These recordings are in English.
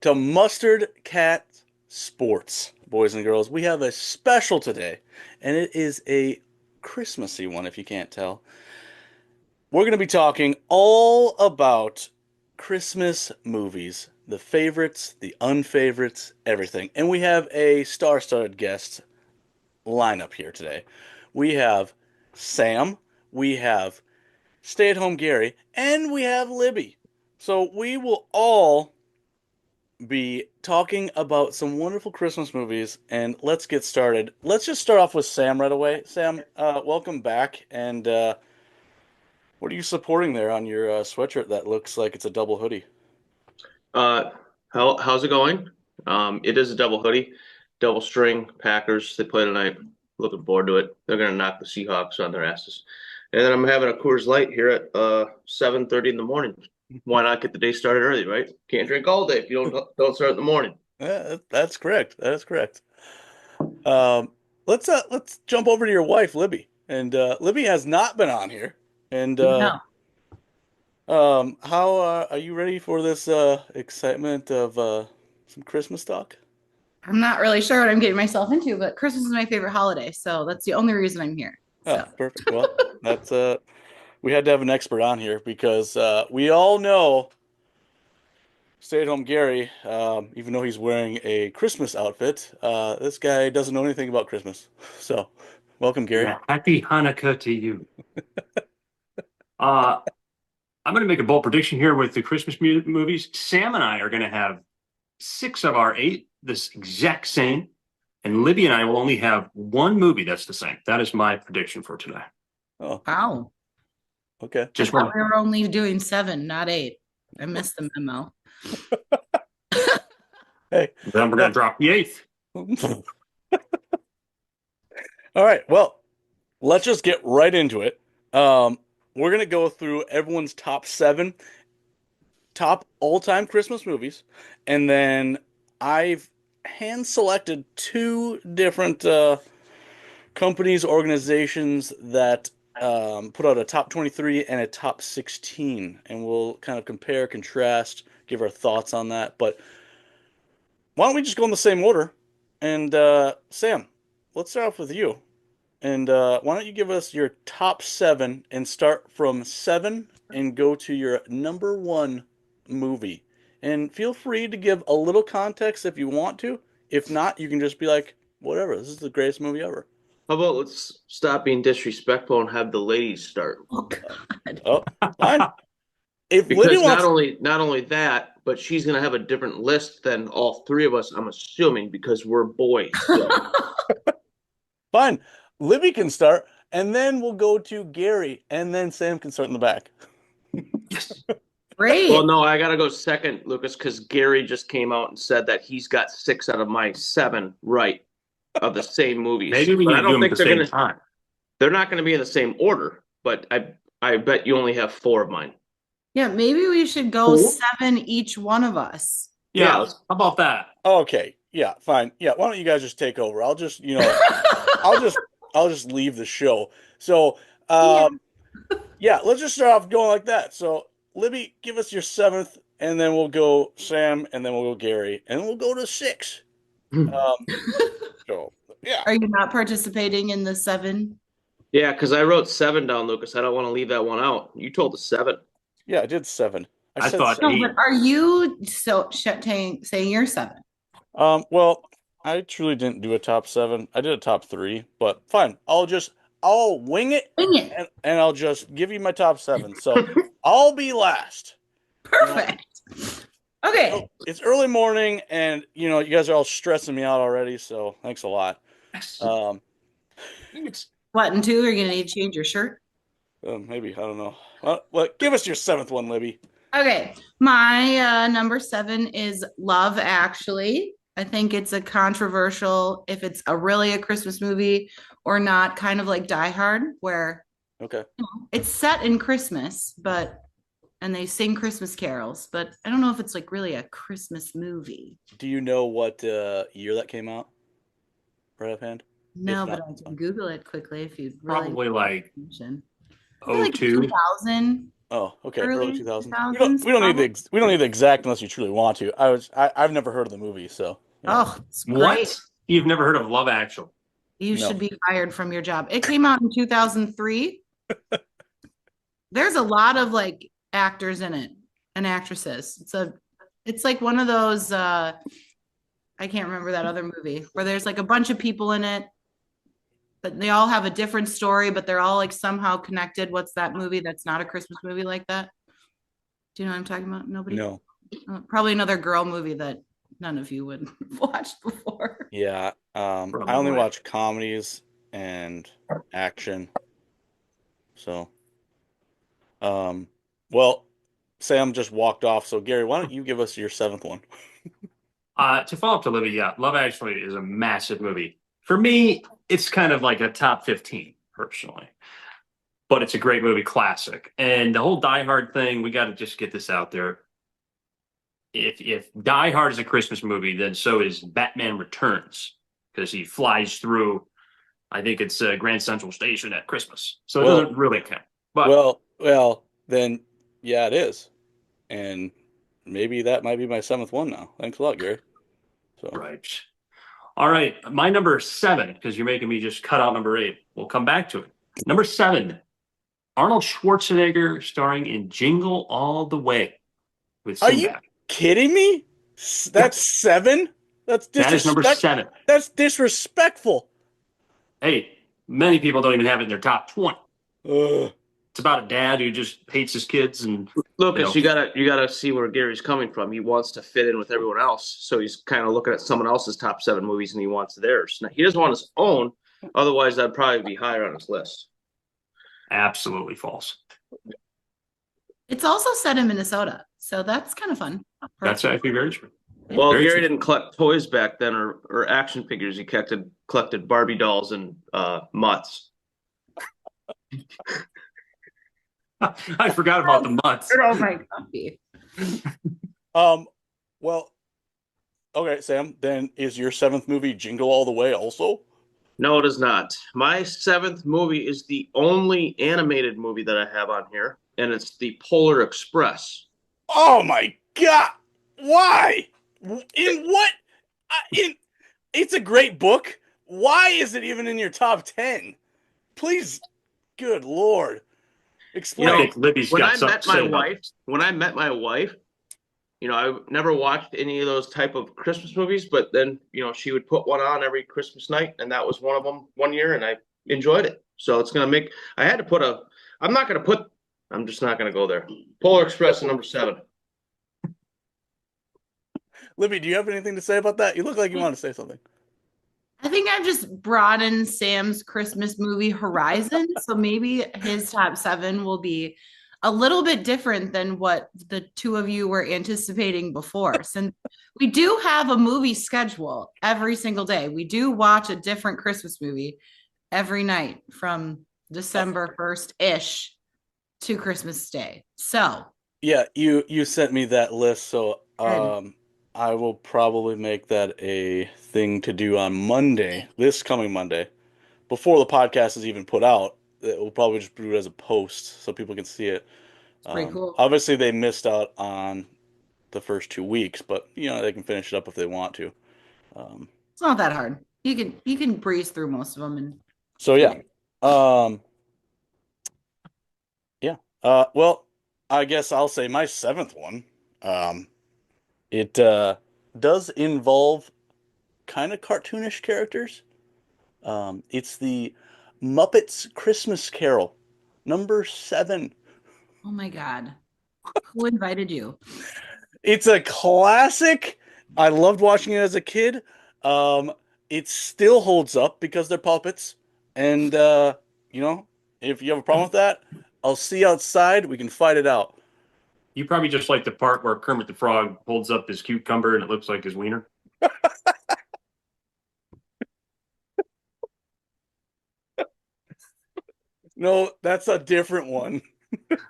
to Mustard Cat Sports, boys and girls. We have a special today, and it is a Christmassy one, if you can't tell. We're going to be talking all about Christmas movies, the favorites, the unfavorites, everything. And we have a star-studded guest lineup here today. We have Sam, we have Stay-at-home Gary, and we have Libby. So we will all be talking about some wonderful Christmas movies, and let's get started. Let's just start off with Sam right away. Sam, welcome back. And what are you supporting there on your sweatshirt that looks like it's a double hoodie? Uh, how's it going? It is a double hoodie, double string Packers. They play tonight. Looking forward to it. They're gonna knock the Seahawks on their asses. And then I'm having a Coors Light here at 7:30 in the morning. Why not get the day started early, right? Can't drink all day if you don't start in the morning. Yeah, that's correct. That is correct. Um, let's jump over to your wife, Libby. And Libby has not been on here. And No, how are you ready for this excitement of some Christmas talk? I'm not really sure what I'm getting myself into, but Christmas is my favorite holiday, so that's the only reason I'm here. Oh, So, perfect. Well, that's we had to have an expert on here because we all know Stay-at-home Gary, even though he's wearing a Christmas outfit, this guy doesn't know anything about Christmas. So, welcome, Gary. Yeah, happy Hanukkah to you. Uh, I'm going to make a bold prediction here with the Christmas movies. Sam and I are going to have six of our eight this exact same, and Libby and I will only have one movie that's the same. That is my prediction for today. Oh, wow. okay. I Just thought one. we were only doing seven, not eight. I missed the memo. Hey. Then we're going to drop the eighth. All right. Well, let's just get right into it. We're gonna go through everyone's top seven top all-time Christmas movies, and then I've hand selected two different companies, organizations that put out a top 23 and a top 16, and we'll kind of compare, contrast, give our thoughts on that. But why don't we just go in the same order? And Sam, let's start off with you. And why don't you give us your top seven and start from seven and go to your number one movie? And feel free to give a little context if you want to. If not, you can just be like, whatever, this is the greatest movie ever. How about let's stop being disrespectful and have the ladies start? Oh, God. Oh, fine. If Libby Because not wants, only not only that, but she's gonna have a different list than all three of us. I'm assuming because we're boys. So. fine. Libby can start, and then we'll go to Gary, and then Sam can start in the back. Yes. Great. Well, no, I gotta go second, Lucas, because Gary just came out and said that he's got six out of my seven right of the same movies. Maybe we But need I to do don't them at think the they're same gonna. time. They're not gonna be in the same order. But I bet you only have four of mine. Yeah, maybe we should go Cool. seven each one of us. Yeah, Yeah, how about that? Okay, yeah, fine. Yeah, why don't you guys just take over? I'll just, I'll just, I'll just leave the show. So, Yeah. yeah, let's just start off going like that. So, Libby, give us your seventh, and then we'll go Sam, and then we'll go Gary, and we'll go to six. Um, so, yeah, Are you not participating in the seven? yeah, because I wrote seven down, Lucas. I don't want to leave that one out. You told us seven. yeah, I did seven. I I said thought No, seven. but eight. are you saying you're seven? Well, I truly didn't do a top seven. I did a top three, but fine. I'll wing it, Wing it. and I'll just give you my top seven. So, I'll be last. Now, Perfect. Okay. it's early morning, and you guys are all stressing me out already. So thanks a lot. Yes. Um, It's What, and two? Are you gonna need to change your shirt? maybe I don't know. Well, give us your seventh one, Libby. Okay. My number seven is Love Actually. I think it's a controversial if it's really a Christmas movie or not, kind of like Die Hard, where Okay. it's set in Christmas, but and they sing Christmas carols, but I don't know if it's like really a Christmas movie. Do you know what year that came out? Right offhand? If No, but not, I it's can fine. Google it quickly if you'd really probably like attention. Maybe oh like 02. 2000. Oh, okay, early Early 2000s. 2000s, We don't need probably. we don't need the exact unless you truly want to. I've never heard of the movie, so Oh, it's great. What? You've never heard of Love Actually? You No. should be fired from your job. It came out in 2003. There's a lot of like actors in it and actresses. It's like one of those I can't remember that other movie where there's like a bunch of people in it, but they all have a different story, but they're all like somehow connected. What's that movie that's not a Christmas movie like that? Do you know what I'm talking about? Nobody? No. Probably another girl movie that none of you would have watched before. Yeah. I only Probably. watch comedies and action. So, well, Sam just walked off. So Gary, why don't you give us your seventh one? To follow up to Libby, yeah, Love Actually is a massive movie. For me, it's kind of like a top 15 personally, but it's a great movie, classic. And the whole Die Hard thing, we got to just get this out there. If Die Hard is a Christmas movie, then so is Batman Returns because he flies through. I think it's Grand Central Station at Christmas, so it Well- doesn't really count. But Well, then, yeah, it is, and maybe that might be my seventh one now. Thanks a lot, Gary. So, right. All right. My number 7, because you're making me just cut out number 8. We'll come back to it. Number 7, Arnold Schwarzenegger starring in Jingle All the Way with Are you Sinbad. kidding me? That's 7? That's That is number 7. That's disrespectful. Hey, many people don't even have it in their top 20. Ugh. It's about a dad who just hates his kids and Lucas, you gotta see where Gary's coming from. He wants to fit in with everyone else, so he's kind of looking at someone else's top 7 movies and he wants theirs. Now he doesn't want his own, otherwise that'd probably be higher on his list. absolutely false. It's also set in Minnesota, so that's kind of fun. That's actually very true. Well, Very Gary true. didn't collect toys back then or action figures. He collected Barbie dolls and mutts. I forgot about the mutts. Oh my god. Well, okay, Sam, then is your 7th movie Jingle All the Way also? No, it is not. My 7th movie is the only animated movie that I have on here, and it's the Polar Express. Oh my god. Why? In what? It's a great book. Why is it even in your top 10? Please, good lord. Explain. I think Libby's When got I something met to say my about wife, when I met my wife, I never watched any of those type of Christmas movies, but then, she would put one on every Christmas night, and that was one of them one year, and I enjoyed it. So it's gonna make. I'm just not gonna go there. Polar Express is number 7. Libby, do you have anything to say about that? You look like you want to say something. I think I've just broadened Sam's Christmas movie horizon. So maybe his top 7 will be a little bit different than what the two of you were anticipating before. Since we do have a movie schedule every single day, we do watch a different Christmas movie every night from December 1st-ish to Christmas Day. So Yeah, you sent me that list, so Good. I will probably make that a thing to do on Monday, this coming Monday, before the podcast is even put out. We'll probably just do it as a post so people can see it. it's pretty cool. Obviously, they missed out on the first 2 weeks, but they can finish it up if they want to. It's not that hard. You can breeze through most of them and So yeah, yeah. Well, I guess I'll say my 7th one. It does involve kind of cartoonish characters. It's the Muppets Christmas Carol, number 7. oh my God. Who invited you? It's a classic. I loved watching it as a kid. It still holds up because they're puppets. And, if you have a problem with that, I'll see you outside. We can fight it out. You probably just like the part where Kermit the Frog holds up his cucumber and it looks like his wiener. No, that's a different one.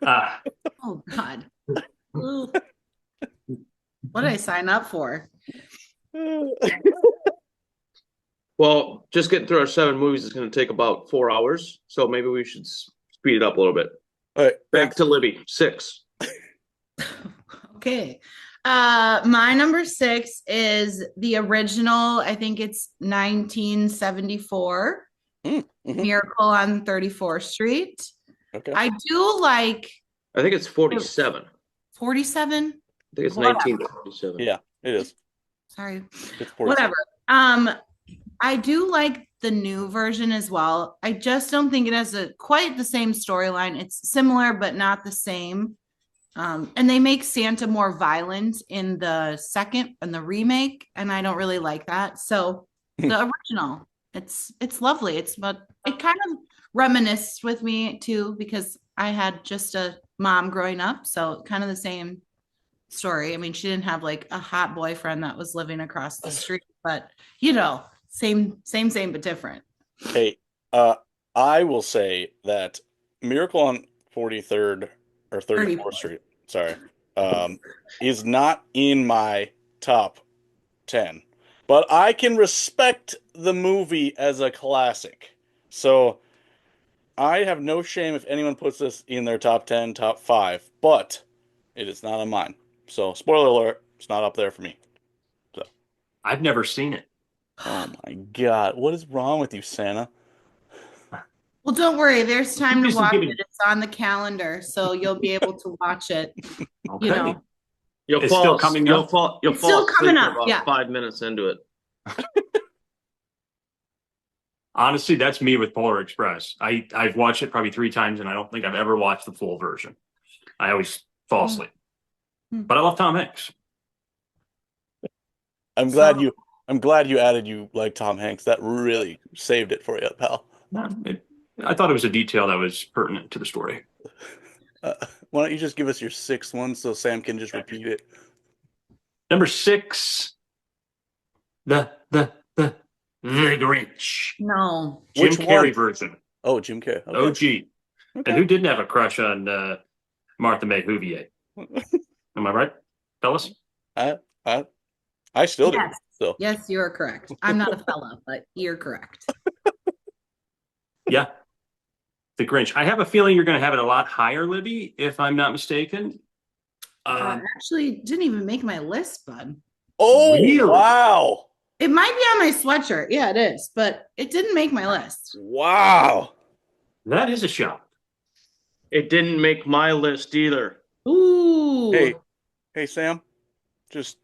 Ah, Oh God. Ugh. What did I sign up for? Well, just getting through our 7 movies is going to take about 4 hours, so maybe we should speed it up a little bit. All right, Back to Libby. 6. Okay. My number 6 is the original. I think it's 1974 mhm. Miracle on 34th Street. Okay. I do like I think it's 47. 47. I think it's Whatever. 1947. Yeah, it is. Sorry. It's 47. Whatever. I do like the new version as well. I just don't think it has quite the same storyline. It's similar, but not the same. And they make Santa more violent in the second and the remake, and I don't really like that. So the original, it's lovely. It kind of reminisced with me too, because I had just a mom growing up, so kind of the same story. I mean, she didn't have like a hot boyfriend that was living across the street, but same, but different. Hey, I will say that Miracle on 43rd or 34th Street, sorry, is not in my top 10, but I can respect the movie as a classic. So I have no shame if anyone puts this in their top 10, top 5, but it is not on mine. So spoiler alert, it's not up there for me. I've never seen it. Oh my God, what is wrong with you, Santa? Well, don't worry. There's time to Just watch giving- it. It's on the calendar, so you'll be able to watch it. Okay. You know, You'll It's fall, still coming you'll up? fall, you'll It's fall still asleep coming in up, about yeah. 5 minutes into it. Honestly, that's me with Polar Express. I've watched it probably 3 times, and I don't think I've ever watched the full version. I always fall asleep. Hmm. But I love Tom Hanks. I'm glad you added you like Tom Hanks. That really saved it for you, pal. I thought it was a detail that was pertinent to the story. Why don't you just give us your 6th one so Sam can just repeat it? Number 6, the Grinch. no. Jim Which Carrey one? version. Oh, Jim Carrey. Okay. OG. Okay. And who didn't have a crush on Martha May Huvier? Am I right, fellas? I still do. Yes. So Yes, you're correct. I'm not a fella, but you're correct. Yeah. The Grinch. I have a feeling you're going to have it a lot higher, Libby, if I'm not mistaken. Actually, didn't even make my list, bud. oh Really? wow. It might be on my sweatshirt. Yeah, it is, but it didn't make my list. Wow. That is a shock. It didn't make my list either. Ooh. Hey Sam,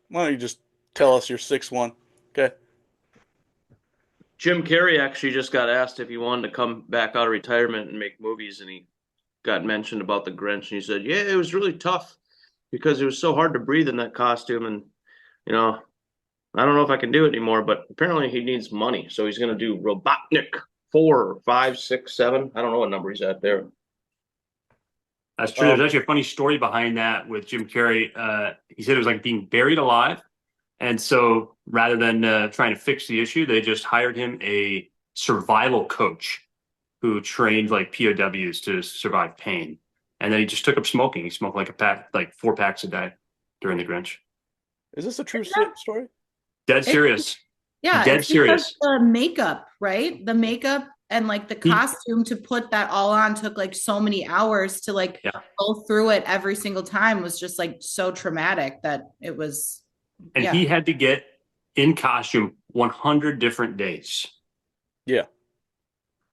why don't you just tell us your 6th one? Okay. Jim Carrey actually just got asked if he wanted to come back out of retirement and make movies, and he got mentioned about the Grinch, and he said, "Yeah, it was really tough because it was so hard to breathe in that costume, and I don't know if I can do it anymore." But apparently, he needs money, so he's going to do Robotnik 4, 5, 6, 7. I don't know what number he's at there. That's true. There's actually a funny story behind that with Jim Carrey. He said it was like being buried alive. And so rather than trying to fix the issue, they just hired him a survival coach who trained like POWs to survive pain. And then he just took up smoking. He smoked like 4 packs a day during the Grinch. Is this a true story? Dead serious. Yeah, Dead it's serious. because the makeup, right? The makeup and like the costume to put that all on took like so many hours to like go through it every single time was just like so traumatic that it was. And he had to get in costume 100 different days. Yeah.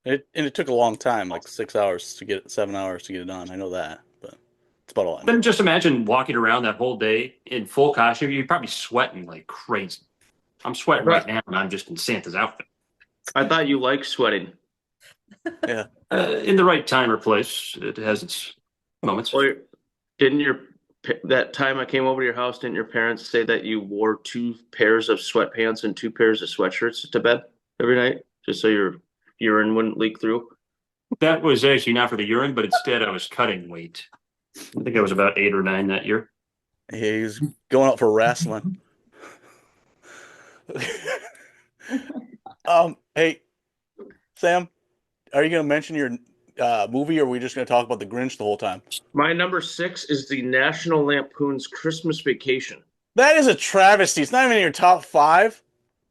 It took a long time, like 6 hours to get it, 7 hours to get it done. I know that, but it's about all I know. Then just imagine walking around that whole day in full costume. You're probably sweating like crazy. I'm sweating right now, and I'm just in Santa's outfit. I thought you liked sweating. Yeah. In the right time or place, it has its moments. Well, that time I came over to your house, didn't your parents say that you wore 2 pairs of sweatpants and 2 pairs of sweatshirts to bed every night, just so your urine wouldn't leak through? That was actually not for the urine, but instead I was cutting weight. I think I was about 8 or 9 that year. Hey, he's going out for wrestling. Hey, Sam, are you going to mention your movie, or are we just going to talk about the Grinch the whole time? My number 6 is the National Lampoon's Christmas Vacation. That is a travesty. It's not even in your top 5.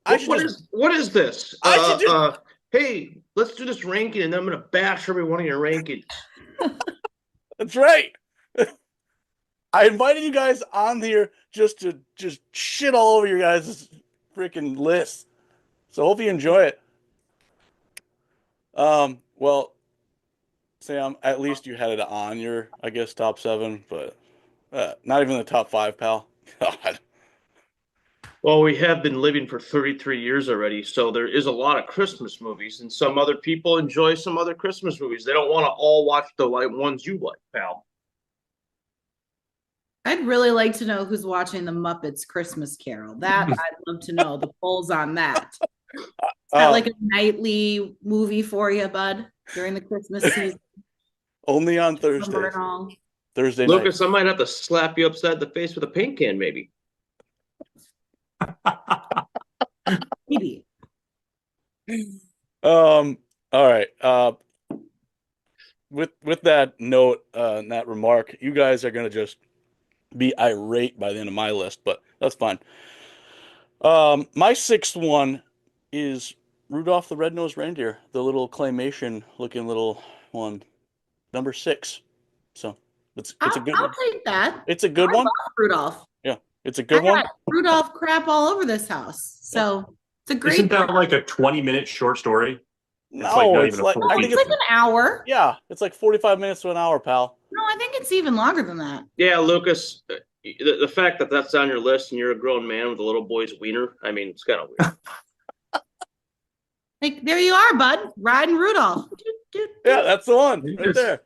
What is this? Hey, let's do this ranking, and then I'm going to bash every one of your rankings. That's right. I invited you guys on here just to just shit all over your guys' freaking list. So hope you enjoy it. Well, Sam, at least you had it on your, I guess, top 7, but not even the top 5, pal. God. Well, we have been living for 33 years already, so there is a lot of Christmas movies, and some other people enjoy some other Christmas movies. They don't want to all watch the ones you like, pal. I'd really like to know who's watching the Muppets Christmas Carol. That I'd love to know the polls on that. Is that like a nightly movie for you, bud, during the Christmas season? Only on Summer Thursday. and all. Thursday night. Lucas, I might have to slap you upside the face with a paint can, maybe. Maybe. All right. With that note, and that remark, you guys are gonna just be irate by the end of my list, but that's fine. My sixth one is Rudolph the Red-Nosed Reindeer, the little claymation looking little one, number 6. So it's a good I'll one. take that. It's a good I one. love Rudolph. Yeah, it's a I good one. got Rudolph crap all over this house. So it's a great. Isn't that like a 20-minute short story? No, not it's even a like full I Oh, think it's it's like an hour. yeah, it's like 45 minutes to an hour, pal. No, I think it's even longer than that. Yeah, Lucas, the fact that that's on your list and you're a grown man with a little boy's wiener, I mean, it's kind of weird. Like there you are, bud, riding Rudolph. Doot, doot, Yeah, doot. that's the one You right just- there.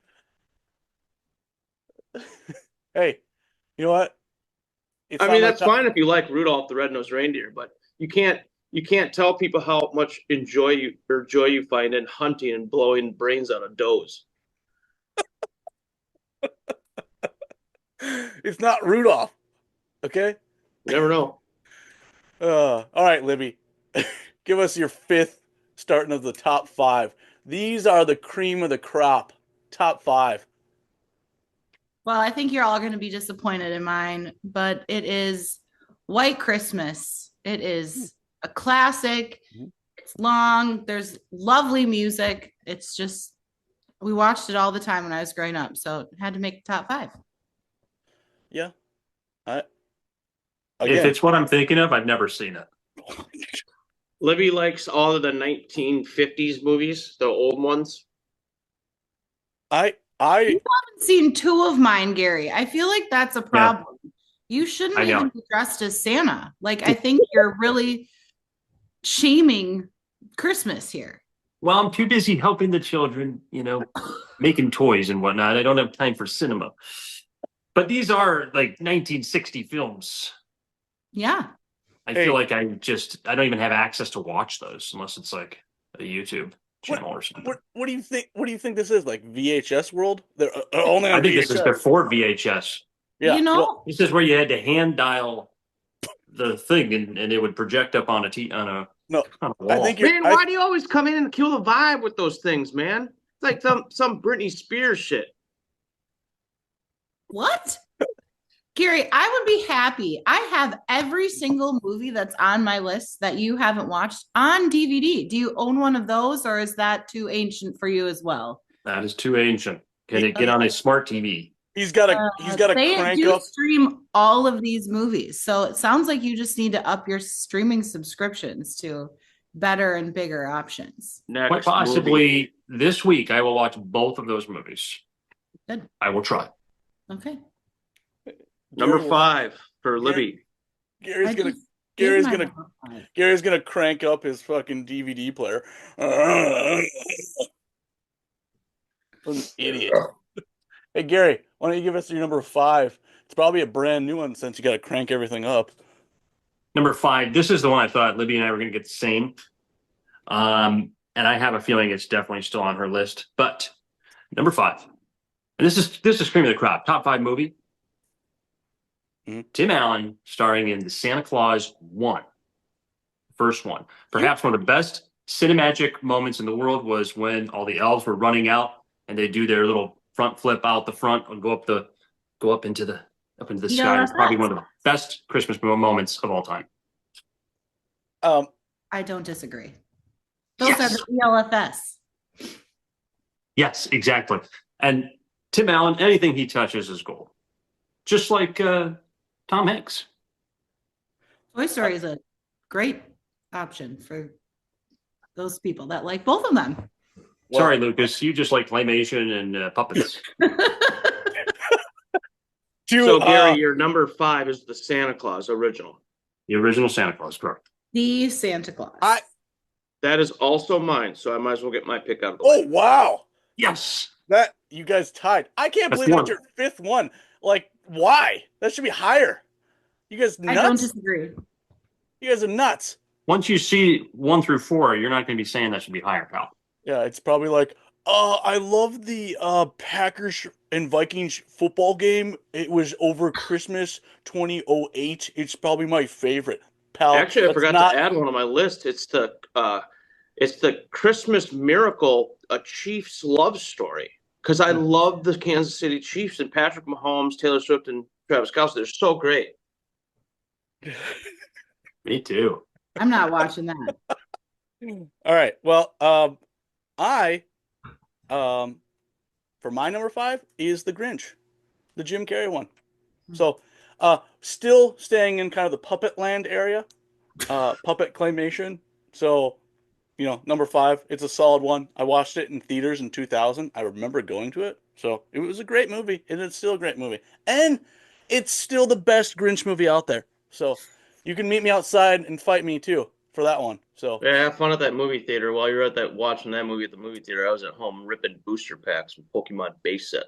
Hey, you know what? It's I not mean, my that's top- fine if you like Rudolph the Red-Nosed Reindeer, but you can't tell people how much joy you find in hunting and blowing brains out of does. It's not Rudolph. Okay? You never know. All right, Libby. Give us your 5th starting of the top 5. These are the cream of the crop. Top 5. Well, I think you're all going to be disappointed in mine, but it is White Christmas. It is a classic. Mhm. It's long. There's lovely music. It's just, we watched it all the time when I was growing up. So it had to make the top 5. Yeah. If Again, it's what I'm thinking of, I've never seen it. Libby likes all of the 1950s movies, the old ones. I haven't seen 2 of mine, Gary. I feel like that's a problem. You shouldn't I know. even be dressed as Santa. Like, I think you're really shaming Christmas here. Well, I'm too busy helping the children, making toys and whatnot. I don't have time for cinema. But these are like 1960 films. Yeah. I Hey. feel like I don't even have access to watch those unless it's like a YouTube channel or something. what do you think? What do you think this is, like VHS world? They're only on I think VHS. this is before VHS. Yeah, You know, This is where you had to hand dial the thing and it would project up on a No, on a I wall. think you're. Man, why do you always come in and kill the vibe with those things, man? It's like some Britney Spears shit. what? Gary, I would be happy. I have every single movie that's on my list that you haven't watched on DVD. Do you own one of those, or is that too ancient for you as well? That is too ancient. Can it get on a smart TV? He's got to They crank do up. stream all of these movies, so it sounds like you just need to up your streaming subscriptions to better and bigger options. Next Quite possibly this week I will watch both of those movies. Good. I will try. Okay. Number Gary- 5 for Libby. Gary's I gonna just Gary's did my gonna number 5. Gary's gonna crank up his fucking DVD player. What an idiot. Hey Gary, why don't you give us your number 5? It's probably a brand new one since you got to crank everything up. Number 5. This is the one I thought Libby and I were going to get the same. And I have a feeling it's definitely still on her list. But number 5, and this is cream of the crop. Top 5 movie. Mhm. Tim Allen starring in the Santa Claus 1. First one. Perhaps one of the best cinematic moments in the world was when all the elves were running out and they do their little front flip out the front and go up into the Yeah, sky. It's probably that's- one of the best Christmas moments of all time. I don't disagree. Those are Yes. the ELFS. Yes, exactly. And Tim Allen, anything he touches is gold. Just like Tom Hanks. Toy Story is a great option for those people that like both of them. Sorry, Lucas, you just like claymation and puppets. So Gary, your number 5 is the Santa Claus original. The original Santa Claus, correct. The Santa Claus. That is also mine, so I might as well get my pick out of the Oh way. wow, Yes. that you guys tied. I can't That's believe one. that's your 5th one. Like, why? That should be higher. You guys I don't nuts? disagree. You guys are nuts. Once you see 1 through 4, you're not going to be saying that should be higher, pal. Yeah, it's probably like, I love the Packers and Vikings football game. It was over Christmas 2008. It's probably my favorite. Pal, Actually, I that's forgot not- to add one on my list. It's the Christmas Miracle, a Chiefs love story. Because I love the Kansas City Chiefs and Patrick Mahomes, Taylor Swift, and Travis Kelce. They're so great. Me too. I'm not watching that. All right. Well, for my number 5 is The Grinch, the Jim Carrey one. So, still staying in kind of the puppet land area, puppet claymation. So, number 5, it's a solid one. I watched it in theaters in 2000. I remember going to it. So it was a great movie, and it's still a great movie. And it's still the best Grinch movie out there. So you can meet me outside and fight me too for that one. So Yeah, have fun at that movie theater. While you're at that watching that movie at the movie theater, I was at home ripping booster packs with Pokemon base set.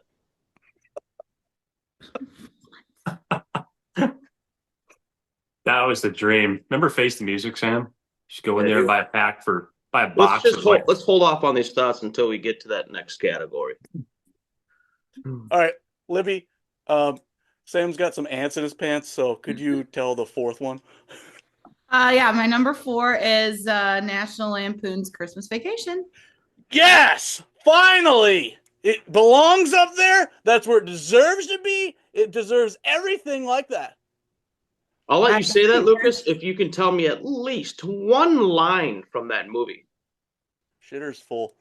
That was the dream. Remember Face the Music, Sam? Just go in Yeah, there and dude. buy a box. Let's hold off on these thoughts until we get to that next category. all right, Libby, Sam's got some ants in his pants. So could you tell the 4th one? Yeah, my number 4 is National Lampoon's Christmas Vacation. Yes, finally, it belongs up there. That's where it deserves to be. It deserves everything like that. I'll let you say that, Lucas, if you can tell me at least one line from that movie. Shitter's full.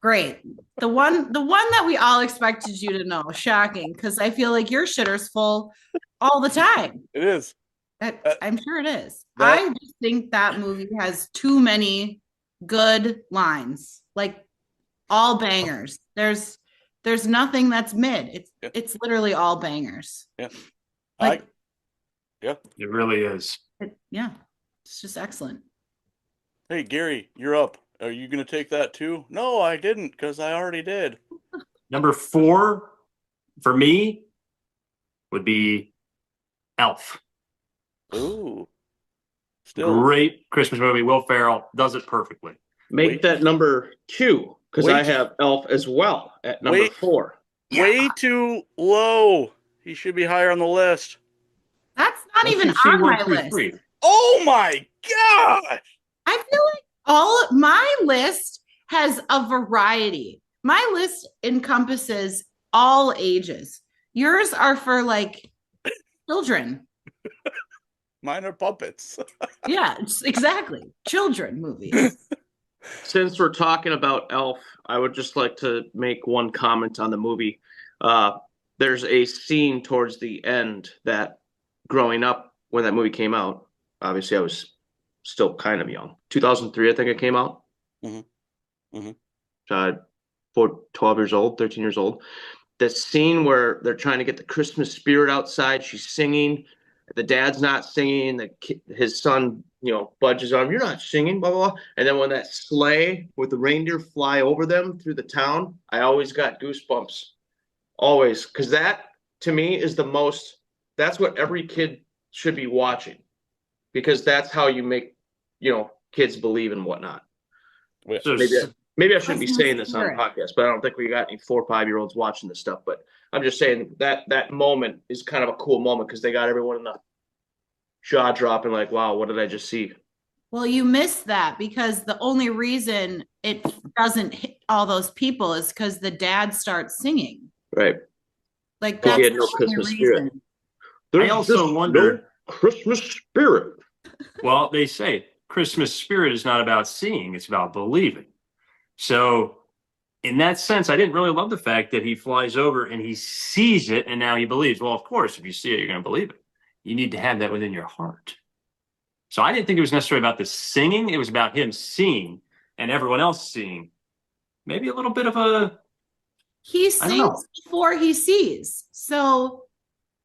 Great. The one that we all expected you to know. Shocking, because I feel like your shitter's full all the time. It is. I'm sure it is. that- I just think that movie has too many good lines, like all bangers. There's nothing that's mid. Yeah. It's literally all bangers. Yeah. Like, It really is. yeah, it's just excellent. Hey, Gary, you're up. Are you going to take that too? No, I didn't, because I already did. Number 4 for me would be Elf. Ooh. Still. Great Christmas movie. Will Ferrell does it perfectly. Make Wait. that number 2, because I Wait. have Elf as well at number Wait. 4. Way too low. He should be higher on the list. That's not Once even you see on one my through list. 3, Oh my gosh. I feel like all my list has a variety. My list encompasses all ages. Yours are for like children. Mine are puppets. Yeah, exactly. Children movies. Since we're talking about Elf, I would just like to make one comment on the movie. There's a scene towards the end that growing up when that movie came out, obviously I was still kind of young. 2003, I think it came out. Mhm. Mhm. 12 years old, 13 years old. The scene where they're trying to get the Christmas spirit outside, she's singing, the dad's not singing, his son, budges on him, you're not singing, blah, blah, blah. And then when that sleigh with the reindeer fly over them through the town, I always got goosebumps. Always. Because that, to me, is that's what every kid should be watching. Because that's how you make, kids believe and whatnot. So Maybe I shouldn't be Christmas saying this on the spirit. podcast, but I don't think we got any 4 or 5-year-olds watching this stuff. But I'm just saying that moment is kind of a cool moment because they got everyone in the jaw dropping, like, wow, what did I just see? Well, you missed that because the only reason it doesn't hit all those people is because the dad starts singing. Right. Like 'Cause he that's had no the only Christmas spirit. reason. There's also just wonder- no Christmas spirit. Well, they say Christmas spirit is not about seeing, it's about believing. So in that sense, I didn't really love the fact that he flies over and he sees it and now he believes. Well, of course, if you see it, you're going to believe it. You need to have that within your heart. So I didn't think it was necessarily about the singing. It was about him seeing and everyone else seeing. Maybe a little bit of a. He I don't know. sings before he sees. So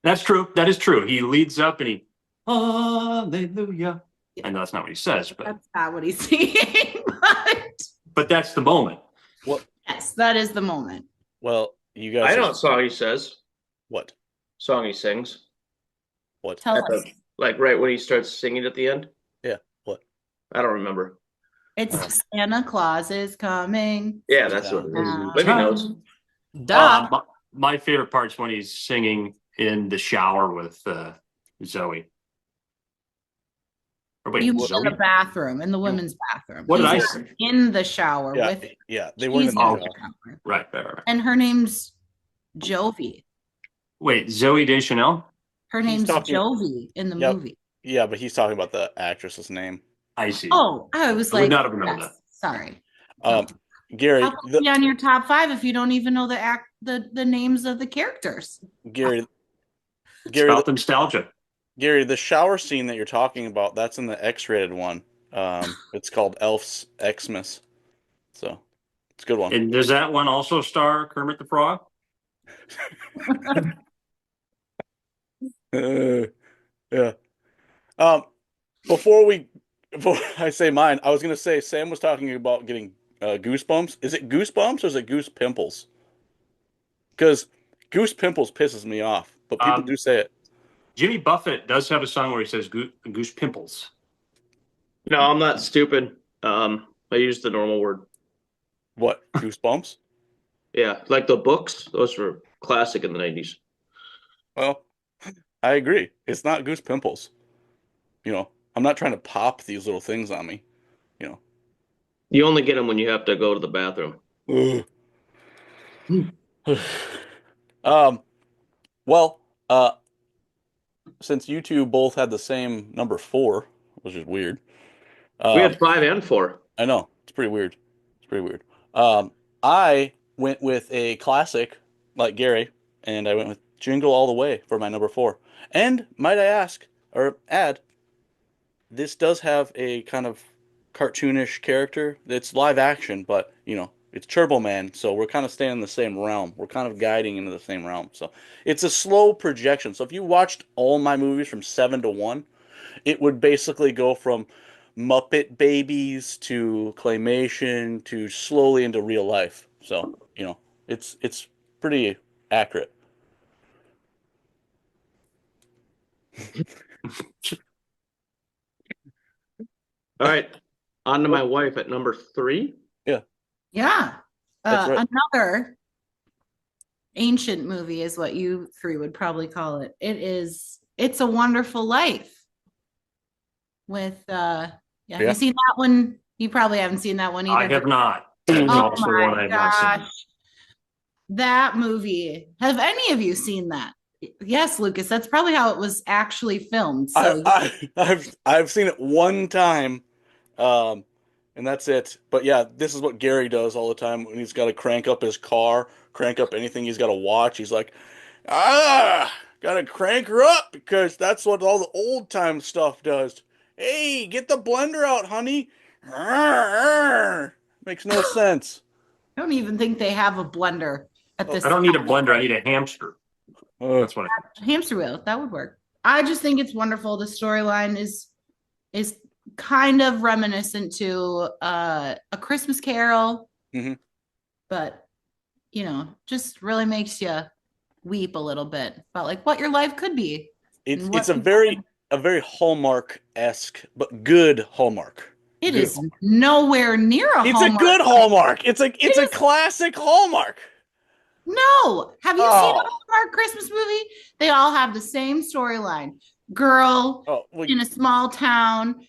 That's true. That is true. He leads up and he, hallelujah. I know that's not what he says, but that's not what he's saying. but that's the moment. Yes, that is the moment. Well, you guys. I know what song he says. What? Song he sings. What? Tell At us. the- Like right when he starts singing at the end. Yeah. What? I don't remember. It's Santa Claus is coming. Yeah, that's what it is. Yeah. Libby knows. Duh. My favorite part's when he's singing in the shower with Zoe. Or wait, You mean Zoe? in the bathroom, in the women's bathroom. What did I He's say? in the shower Yeah, with yeah. They were in she's the in Oh. the shower. Right. And her name's Jovi. Wait, Zoe Deschanel? Her He's name's talking- Jovi in the Yep. movie. Yeah, but he's talking about the actress's name. I see. Oh, I was I would like, not have remembered yes, sorry. Gary, How can it be on your top 5 if you don't even know the names of the characters? Gary, It's Gary, about nostalgia. Gary, the shower scene that you're talking about, that's in the X-rated one. It's called Elf's Xmas. So it's a good one. And does that one also star Kermit the Frog? Yeah. Before I say mine, I was gonna say Sam was talking about getting goosebumps. Is it goosebumps or is it goose pimples? Because goose pimples pisses me off, but people do say it. Jimmy Buffett does have a song where he says goose pimples. No, I'm not stupid. I used the normal word. What, goosebumps? Yeah, like the books. Those were classic in the 90s. Well, I agree. It's not goose pimples. You know, I'm not trying to pop these little things on me. You You only get them when you have to go to the bathroom. know. Well, since you two both had the same number 4, which is weird. We had 5 and 4. I know. It's pretty weird. It's pretty weird. I went with a classic like Gary, and I went with Jingle All the Way for my number 4. And might I ask, or add, this does have a kind of cartoonish character. It's live action, but, you know, it's Turbo Man, so we're kind of staying in the same realm. We're kind of guiding into the same realm. So it's a slow projection. So if you watched all my movies from 7 to 1, it would basically go from Muppet Babies to claymation to slowly into real life. So, you know, it's pretty accurate. All right. On to my wife at number 3. Yeah. That's right. Another ancient movie is what you 3 would probably call it. It's a Wonderful Life with have Yeah. you seen that one? You probably haven't seen that one either. I have not. That's Oh also one I my have not seen. gosh. That movie. Have any of you seen that? Yes, Lucas, that's probably how it was actually filmed. So I've seen it one time, and that's it. But yeah, this is what Gary does all the time when he's got to crank up his car, crank up anything he's got to watch. He's like, gotta crank her up because that's what all the old time stuff does. Hey, get the blender out, honey. Makes no sense. I don't even think they have a blender at this I don't need a time. blender. I need a hamster. That's what Hamster wheel, that would work. I just think it's wonderful. The storyline is kind of reminiscent to A Christmas Carol, Mhm. but you know, just really makes you weep a little bit about like what your life could be. It's And what it's a people- very Hallmark-esque, but good Hallmark. It Good is nowhere near a It's Hallmark. a good Hallmark. It's a is- classic Hallmark. No, have you seen Oh. a Hallmark Christmas movie? They all have the same storyline. Girl Oh, well, in a small town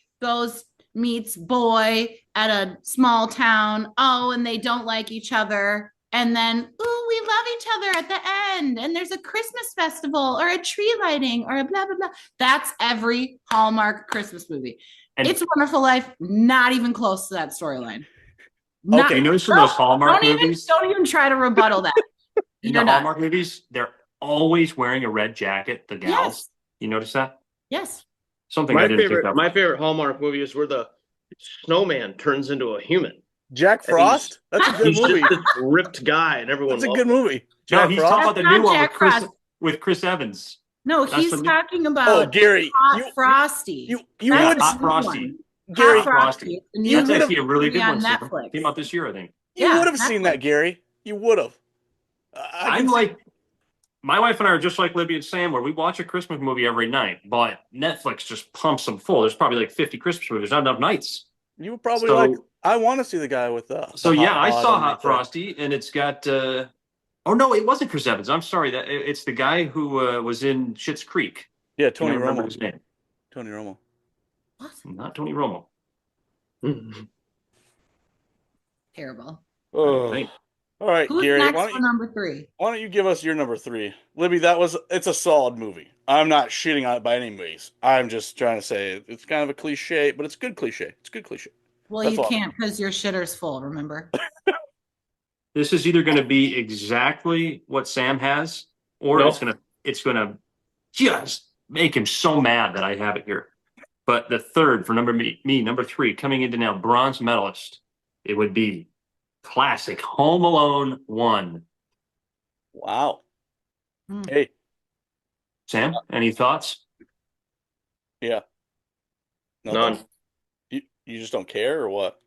meets boy at a small town. Oh, and they don't like each other. And then, ooh, we love each other at the end. And there's a Christmas festival or a tree lighting or a blah, blah, blah. That's every Hallmark Christmas movie. And- It's a Wonderful Life, not even close to that storyline. Not- Okay, notice in those Hallmark movies, don't even try to rebuttal that. in You're the not. Hallmark movies, they're always wearing a red jacket, the gals. Yes. You notice that? Yes. Something I didn't pick up. My favorite Hallmark movie is where the snowman turns into a human. Jack Frost. That's a good He's movie. just this ripped guy, and everyone That's a loves good him. movie. No, Jack he's Frost. talking about the That's new not one Jack Frost. with Chris Evans. No, That's he's the new- talking Oh, about Gary, Hot Frosty. you That's would the Hot new Frosty. one. Gary, Hot Frosty. The new That's would've- actually a really movie good on one. Sam. Netflix. Came out this year, I think. you Yeah, would have seen Netflix. that, Gary. You would have. I'm like, my wife and I are just like Libby and Sam, where we watch a Christmas movie every night, but Netflix just pumps them full. There's probably like 50 Christmas movies. There's not enough nights. you would probably So- like. I want to see the guy with the. So the yeah, I bod saw underneath Hot there. Frosty, and it's got. Oh no, it wasn't Chris Evans. I'm sorry. It's the guy who was in Schitt's Creek. Yeah, I Tony can't remember Romo. his name. Tony Romo. What? Not Tony Romo. Terrible. Oh. Thank- All right, Who's Gary. next for number 3? Why don't you give us your number 3, Libby? It's a solid movie. I'm not shitting on it by any means. I'm just trying to say it's kind of a cliche, but it's good cliche. It's good cliche. Well, That's you all. can't because your shitter's full, remember? This is either going to be exactly what Sam has, or No. it's gonna just make him so mad that I have it here. But the third for number 3, coming into now bronze medalist, it would be classic Home Alone 1. Wow. Hmm. Hey, Sam, any thoughts? yeah. Nothing? None. You just don't care, or what?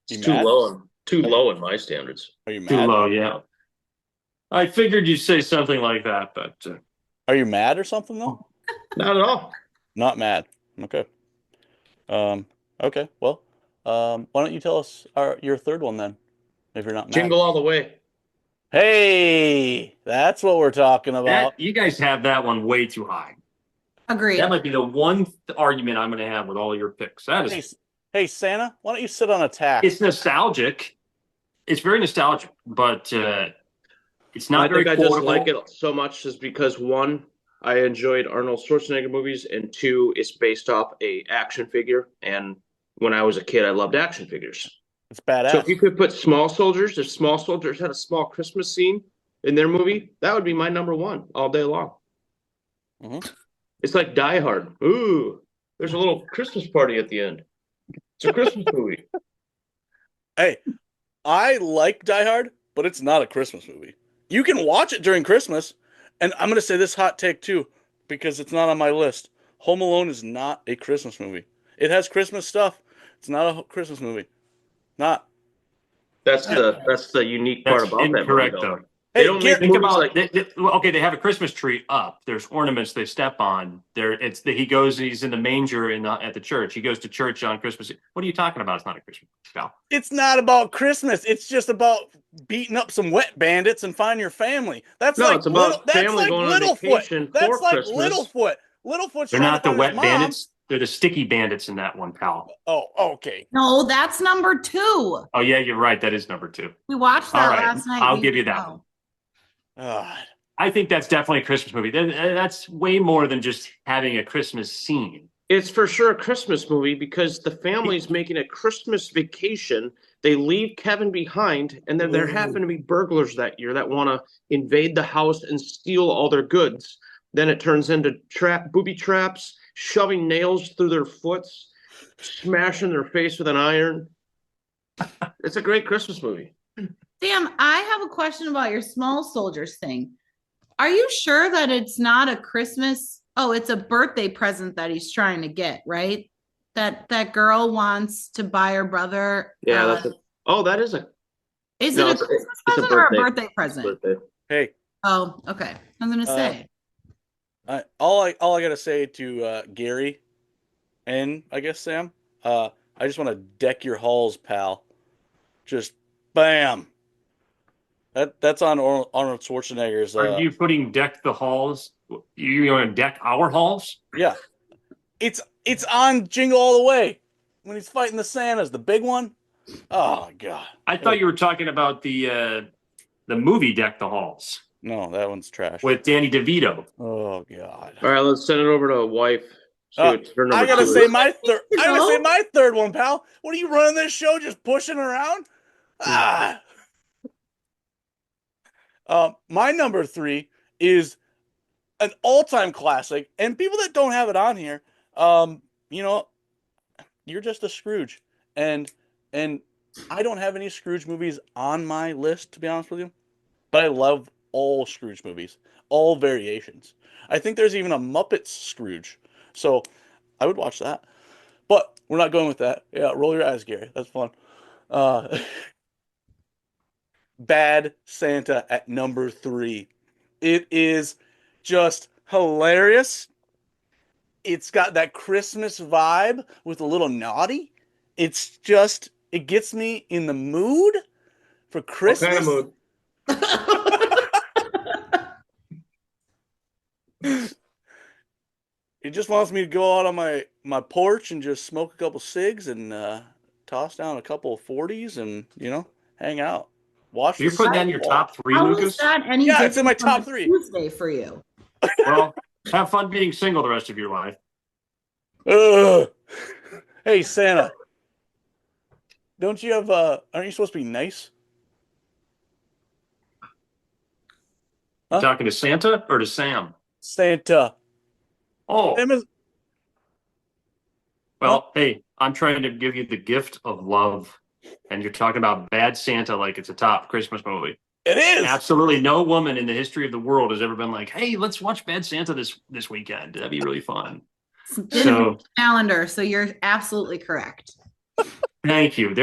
You It's too mad? low. Too low in my standards. Are you Too mad? low, yeah. I figured you'd say something like that, but Are you mad or something though? Not at all. Not mad. Okay. Okay. Well, why don't you tell us your third one then, if you're not mad? Jingle all the way. Hey, that's what we're talking about. you guys have that one way too high. Agreed. That might be the one argument I'm going to have with all your picks. That Hey, is, hey, Santa, why don't you sit on a tack? it's nostalgic. It's very nostalgic, but it's not I very think I just quotable. like it so much is because one, I enjoyed Arnold Schwarzenegger movies, and two, it's based off a action figure. And when I was a kid, I loved action figures. It's badass. So if you could put Small Soldiers, if Small Soldiers had a small Christmas scene in their movie, that would be my number one all day long. Mhm. It's like Die Hard. Ooh, there's a little Christmas party at the end. It's a Christmas movie. Hey, I like Die Hard, but it's not a Christmas movie. You can watch it during Christmas, and I'm going to say this hot take too, because it's not on my list. Home Alone is not a Christmas movie. It has Christmas stuff. It's not a Christmas movie. Not. That's the unique part That's about that movie, incorrect, though. though. They Hey, don't Gar- make Think movies about like okay. They have a Christmas tree up. There's ornaments they step on. He goes. He's in the manger at the church. He goes to church on Christmas. What are you talking about? It's not a Christmas pal. It's not about Christmas. It's just about beating up some wet bandits and find your family. That's No, like it's about that's family like going on Littlefoot. vacation That's for like Christmas. Littlefoot. Littlefoot's They're trying not to the find wet his mom. bandits. They're the sticky bandits in that one, pal. Oh, okay. No, that's number 2. Oh yeah, you're right. That is number 2. We watched that All right, last night. I'll We give you didn't that know. one. God. I think that's definitely a Christmas movie. That's way more than just having a Christmas scene. It's for sure a Christmas movie because the family's making a Christmas vacation. They leave Kevin behind, and then there Ooh. happen to be burglars that year that want to invade the house and steal all their goods. Then it turns into booby traps, shoving nails through their foots, smashing their face with an iron. It's a great Christmas movie. Sam, I have a question about your small soldiers thing. Are you sure that it's not a Christmas? Oh, it's a birthday present that he's trying to get, right? That girl wants to buy her brother. Yeah, that is a Is no, it a it's a- Christmas it's a present or a birthday. birthday present? birthday. Hey, Oh, okay. I was gonna say. all I gotta say to Gary, and I guess Sam, I just want to deck your halls, pal. Just bam. That's on Arnold Schwarzenegger's. Are you putting deck the halls? You want to deck our halls? Yeah, it's on Jingle All the Way when he's fighting the Santas, the big one. Oh God. I thought you were talking about the movie Deck the Halls No, that one's trash. with Danny DeVito. Oh God. All right, let's send it over to wife. See what her number I gotta two say is. my third. I gotta No. say my third one, pal. What are you running this show, just pushing around? Ah. My number 3 is an all-time classic, and people that don't have it on here, you know, you're just a Scrooge, and I don't have any Scrooge movies on my list, to be honest with you, but I love all Scrooge movies, all variations. I think there's even a Muppets Scrooge, so I would watch that. But we're not going with that. Yeah, roll your eyes, Gary. That's fun. Uh, Bad Santa at number 3. It is just hilarious. It's got that Christmas vibe with a little naughty. It gets me in the mood for What Christmas. kind of mood? It just wants me to go out on my porch and just smoke a couple cigs and toss down a couple of 40s and, hang out. Watch You're the putting that Super in your Bowl. top 3, How is Lucas? that any Yeah, it's in my different top from a 3. Tuesday for you? Well, have fun being single the rest of your life. Ugh. Hey, Santa. Don't you have aren't you supposed to be nice? You Huh? talking to Santa or to Sam? Santa. Oh, Sam is well, hey, I'm trying to give you the gift of love, and you're talking about Bad Santa like it's a top Christmas movie. it is. Absolutely no woman in the history of the world has ever been like, "Hey, let's watch Bad Santa this weekend. That'd be really fun." So, Calendar, so you're absolutely correct. thank you.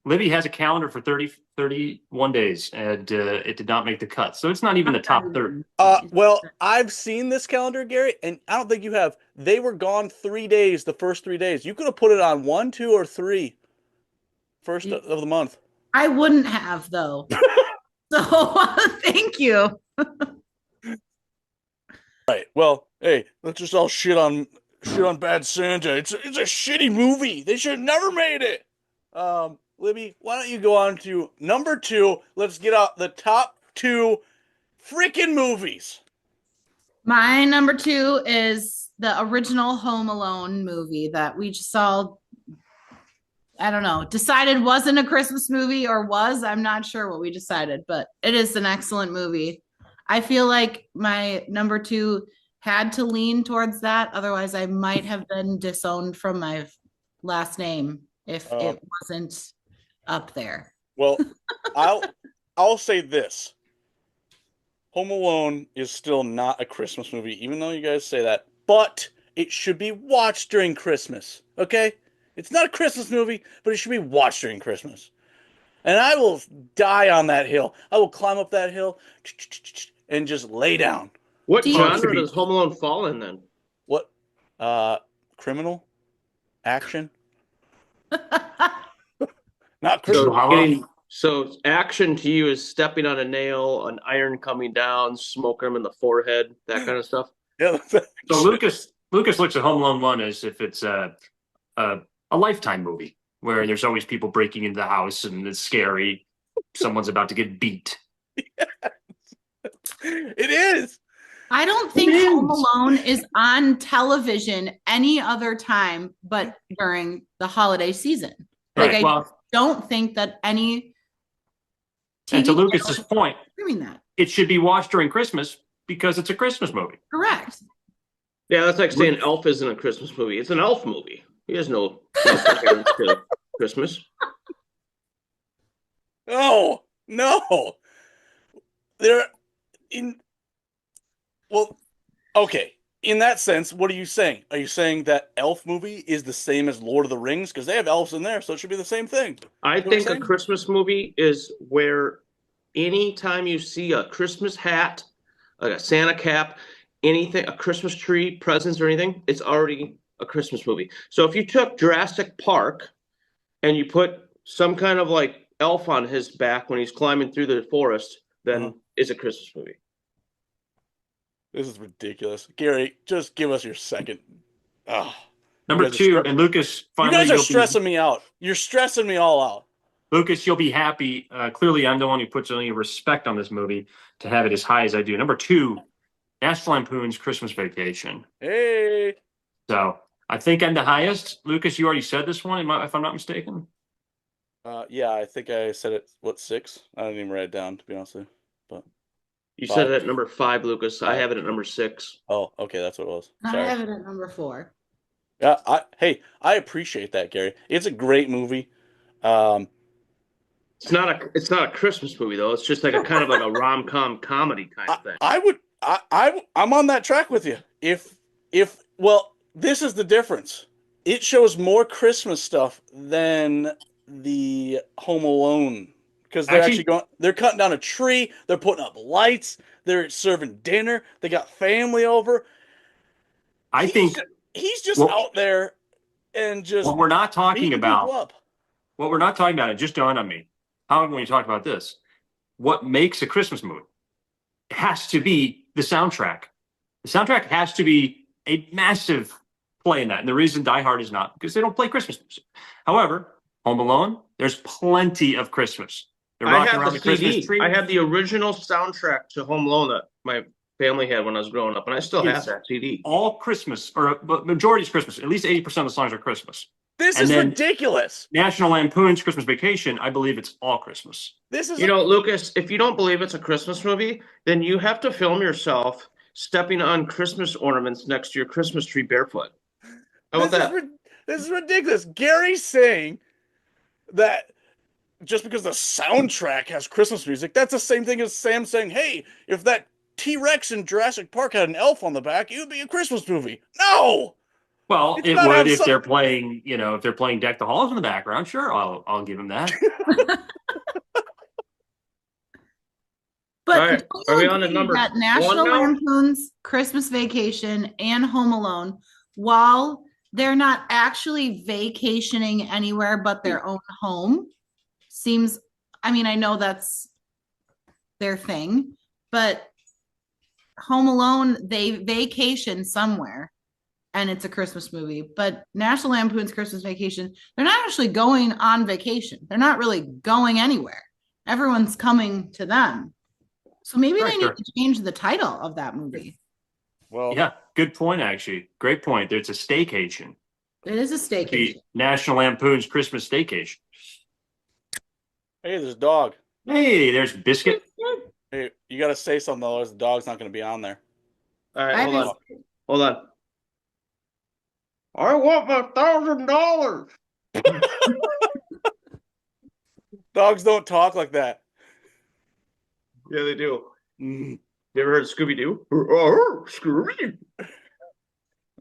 Libby has a calendar for 31 days, and it did not make the cut. So it's not even the top 30. Well, I've seen this calendar, Gary, and I don't think you have. They were gone 3 days, the first 3 days. You could have put it on 1, 2, or 3 first of the month. I wouldn't have though. So thank you. Right. Well, hey, let's just all shit on Bad Santa. It's a shitty movie. They should have never made it. Libby, why don't you go on to number 2? Let's get out the top 2 freaking movies. My number 2 is the original Home Alone movie that we just all, I don't know, decided wasn't a Christmas movie or was. I'm not sure what we decided, but it is an excellent movie. I feel like my number 2 had to lean towards that. Otherwise, I might have been disowned from my last name if it wasn't up there. Well, I'll say this. Home Alone is still not a Christmas movie, even though you guys say that. But it should be watched during Christmas, okay? It's not a Christmas movie, but it should be watched during Christmas. And I will die on that hill. I will climb up that hill and just lay down. What Do you- genre does Home Alone fall in then? What? Criminal? Action? Not Christmas. So action to you is stepping on a nail, an iron coming down, smoking them in the forehead, that kind of stuff. Yeah, So Lucas looks at Home Alone 1 as if it's a Lifetime movie where there's always people breaking into the house and it's scary. Someone's about to get beat. it is. I don't think Home Alone is on television any other time but during the holiday season. Like Right. I Well, don't think that any and to TV Lucas's channel point, is doing that. it should be watched during Christmas because it's a Christmas movie. Correct. Yeah, that's like saying Elf isn't a Christmas movie. It's an elf movie. He has no reference to Christmas. No. They're in. Well, okay. In that sense, what are you saying? Are you saying that Elf movie is the same as Lord of the Rings? Because they have elves in there, so it should be the same thing. I You know what think I'm a saying? Christmas movie is where anytime you see a Christmas hat, like a Santa cap, anything, a Christmas tree, presents or anything, it's already a Christmas movie. So if you took Jurassic Park and you put some kind of like elf on his back when he's climbing through the forest, then it's a Christmas movie. This is ridiculous. Gary, just give us your second. Oh, Number You guys are 2, stre- and Lucas, you finally, guys are you'll be- stressing me out. You're stressing me all out. Lucas, you'll be happy. Clearly, I'm the one who puts any respect on this movie to have it as high as I do. Number 2, National Lampoon's Christmas Vacation. Hey. So I think I'm the highest. Lucas, you already said this one, if I'm not mistaken. Yeah, I think I said it. What, 6? I didn't even write it down, to be honest with you. But You 5. said it at number 5, Lucas. I 5. have it at number 6. Oh, okay, that's what it was. I Sorry. have it at number 4. Yeah, I appreciate that, Gary. It's a great movie. Um, It's not a Christmas movie though. It's just like a kind of like a rom-com comedy kind of thing. I'm on that track with you. Well, this is the difference. It shows more Christmas stuff than the Home Alone because they're cutting down a tree, they're putting up lights, they're serving dinner, they got family over. I think he's just well, out there and just what we're not talking beating about. people up. What we're not talking about, it just dawned on me. How when you talk about this, what makes a Christmas movie? It has to be the soundtrack. The soundtrack has to be a massive play in that. And the reason Die Hard is not because they don't play Christmas music. However, Home Alone, there's plenty of Christmas. They're I rocking have around the the Christmas CD. tree. I have the original soundtrack to Home Alone that my family had when I was growing up, and I still have It's that CD. all Christmas, or but majority is Christmas. At least 80% of the songs are Christmas. This And is then- ridiculous. National Lampoon's Christmas Vacation, I believe it's all Christmas. This is You know, Lucas, if you don't believe it's a Christmas movie, then you have to film yourself stepping on Christmas ornaments next to your Christmas tree barefoot. How about that? This is ridiculous. Gary's saying that just because the soundtrack has Christmas music, that's the same thing as Sam saying, hey, if that T-Rex in Jurassic Park had an elf on the back, it would be a Christmas movie. No! Well, It's it gotta would have if some- they're playing, if they're playing Deck the Halls in the background. Sure, I'll give them that. But All right, don't are you we on to agree number that 1 National now? Lampoon's Christmas Vacation and Home Alone, while they're not actually vacationing anywhere but their own home, seems, I mean, I know that's their thing, but Home Alone, they vacation somewhere and it's a Christmas movie. But National Lampoon's Christmas Vacation, they're not actually going on vacation. They're not really going anywhere. Everyone's coming to them. So maybe they Sure. need to change the title of that movie. Well, Yeah, good point, actually. Great point. There's a staycation. It is a staycation. The National Lampoon's Christmas Staycation. hey, there's a dog. Hey, there's Biscuit. Hey, you got to say something, otherwise the dog's not going to be on there. All right, I hold on. just- Hold on. I want my $1,000. Dogs don't talk like that. Yeah, they do. Mm. You ever heard of Scooby Doo? Oh, Scooby.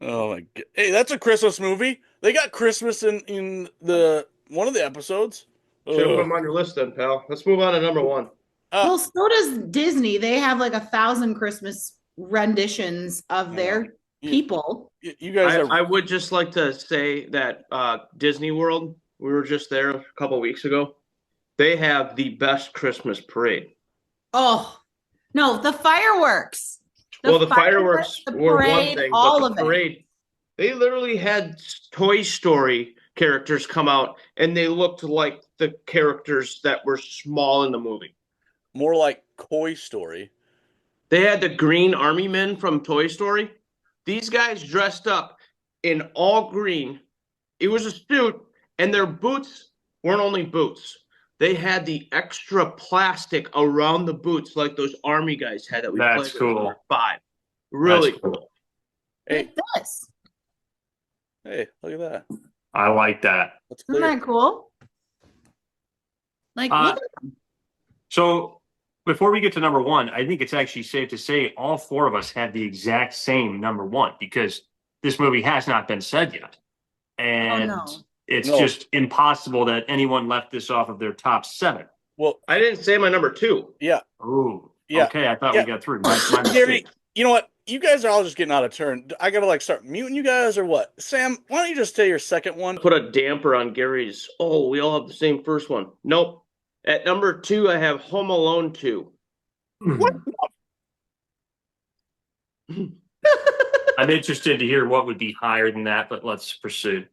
Oh my god! Hey, that's a Christmas movie. They got Christmas in the one of the episodes. Should put Ugh. them on your list then, pal. Let's move on to number 1. Well, so does Disney. They have like 1,000 Christmas renditions of their Yeah. people. You guys are I would just like to say that Disney World, we were just there a couple weeks ago. They have the best Christmas parade. Oh, no, the fireworks. The fireworks the were one parade, thing, all but of the it. parade, they literally had Toy Story characters come out, and they looked like the characters that were small in the movie. more like Toy Story. They had the green army men from Toy Story. These guys dressed up in all green. It was a suit, and their boots weren't only boots. They had the extra plastic around the boots, like those army guys had that we That's played with cool. number 5. Really That's cool. Hey, Like this. hey, look at that. I like that. That's Isn't clear. that cool? Like, Uh, look So before we get to number 1, I think it's actually safe to say all 4 of us have the exact same number 1 because this movie has not been said yet. And no. it's No. just impossible that anyone left this off of their top 7. Well, I didn't say my number 2. yeah, Oh, Yeah. okay. I thought Yeah. we got through. My Gary, mistake. you know what? You guys are all just getting out of turn. I gotta like start muting you guys or what? Sam, why don't you just say your second one? Put a damper on Gary's. Oh, we all have the same first one. Nope. At number 2, I have Home Alone 2. What? I'm interested to hear what would be higher than that, but let's pursue.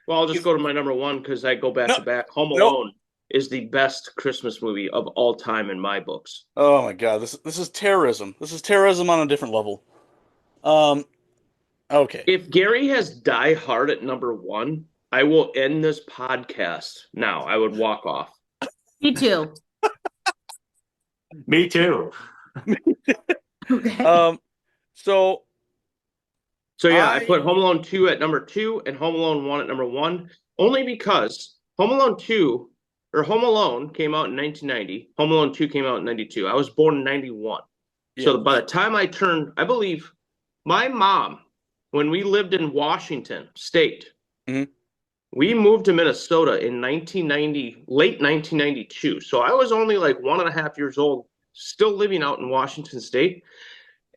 Well, I'll just go to my number 1 because I go back No, to back. Home no. Alone is the best Christmas movie of all time in my books. Oh my god, this is terrorism. This is terrorism on a different level. Okay. If Gary has Die Hard at number 1, I will end this podcast now. I would walk off. Me too. Me too. Okay. So So yeah, I put I- Home Alone 2 at number 2 and Home Alone 1 at number 1, only because Home Alone 2 or Home Alone came out in 1990. Home Alone 2 came out in 92. I was born in 91. So Yeah. by the time I turned, I believe my mom, when we lived in Washington State, Mhm. we moved to Minnesota in 1990, late 1992. So I was only like 1.5 years old, still living out in Washington State.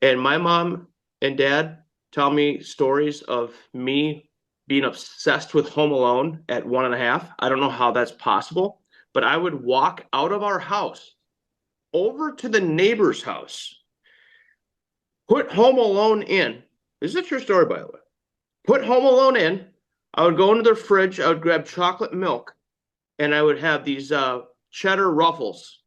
And my mom and dad tell me stories of me being obsessed with Home Alone at 1.5. I don't know how that's possible, but I would walk out of our house over to the neighbor's house, put Home Alone in. This is a true story, by the way. Put Home Alone in. I would go into their fridge. I would grab chocolate milk, and I would have these cheddar ruffles,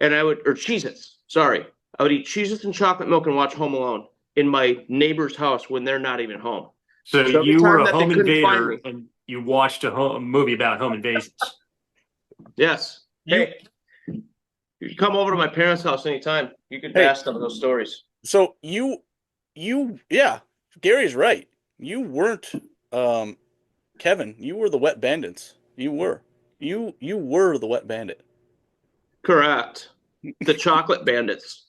and or Cheez-Its. Sorry, I would eat Cheez-Its and chocolate milk and watch Home Alone in my neighbor's house when they're not even home. So So every you were time a that they home couldn't find invader me. and you watched a movie about home invasions. Yes. You- Hey, you can come over to my parents' house anytime. You could Hey. bask some of those stories. So yeah, Gary's right. You weren't Kevin, you were the wet bandits. You were. You were the wet bandit. Correct. The chocolate bandits.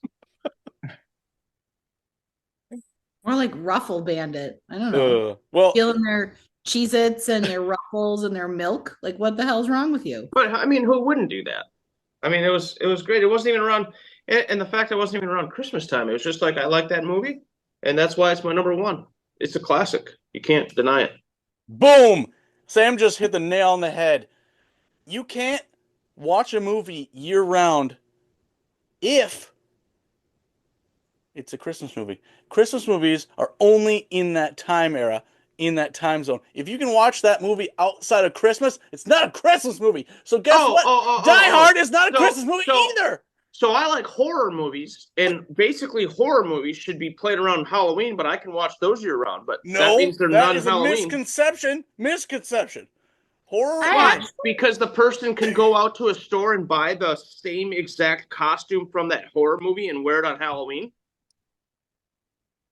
More like Ruffle Bandit. I don't know. Well, Stealing their Cheez-Its and their Ruffles and their milk. Like, what the hell's wrong with you? But I mean, who wouldn't do that? I mean, it was great. It wasn't even around, and the fact that it wasn't even around Christmas time. It was just like I like that movie, and that's why it's my number 1. It's a classic. You can't deny it. boom! Sam just hit the nail on the head. You can't watch a movie year round if it's a Christmas movie. Christmas movies are only in that time era, in that time zone. If you can watch that movie outside of Christmas, it's not a Christmas movie. So guess what? Die Hard is not a Christmas movie either. So I like horror movies, and basically horror movies should be played around Halloween, but I can watch those year round. But that No, means they're that not is a Halloween. misconception. Horror. Why? Because the person can go out to a store and buy the same exact costume from that horror movie and wear it on Halloween.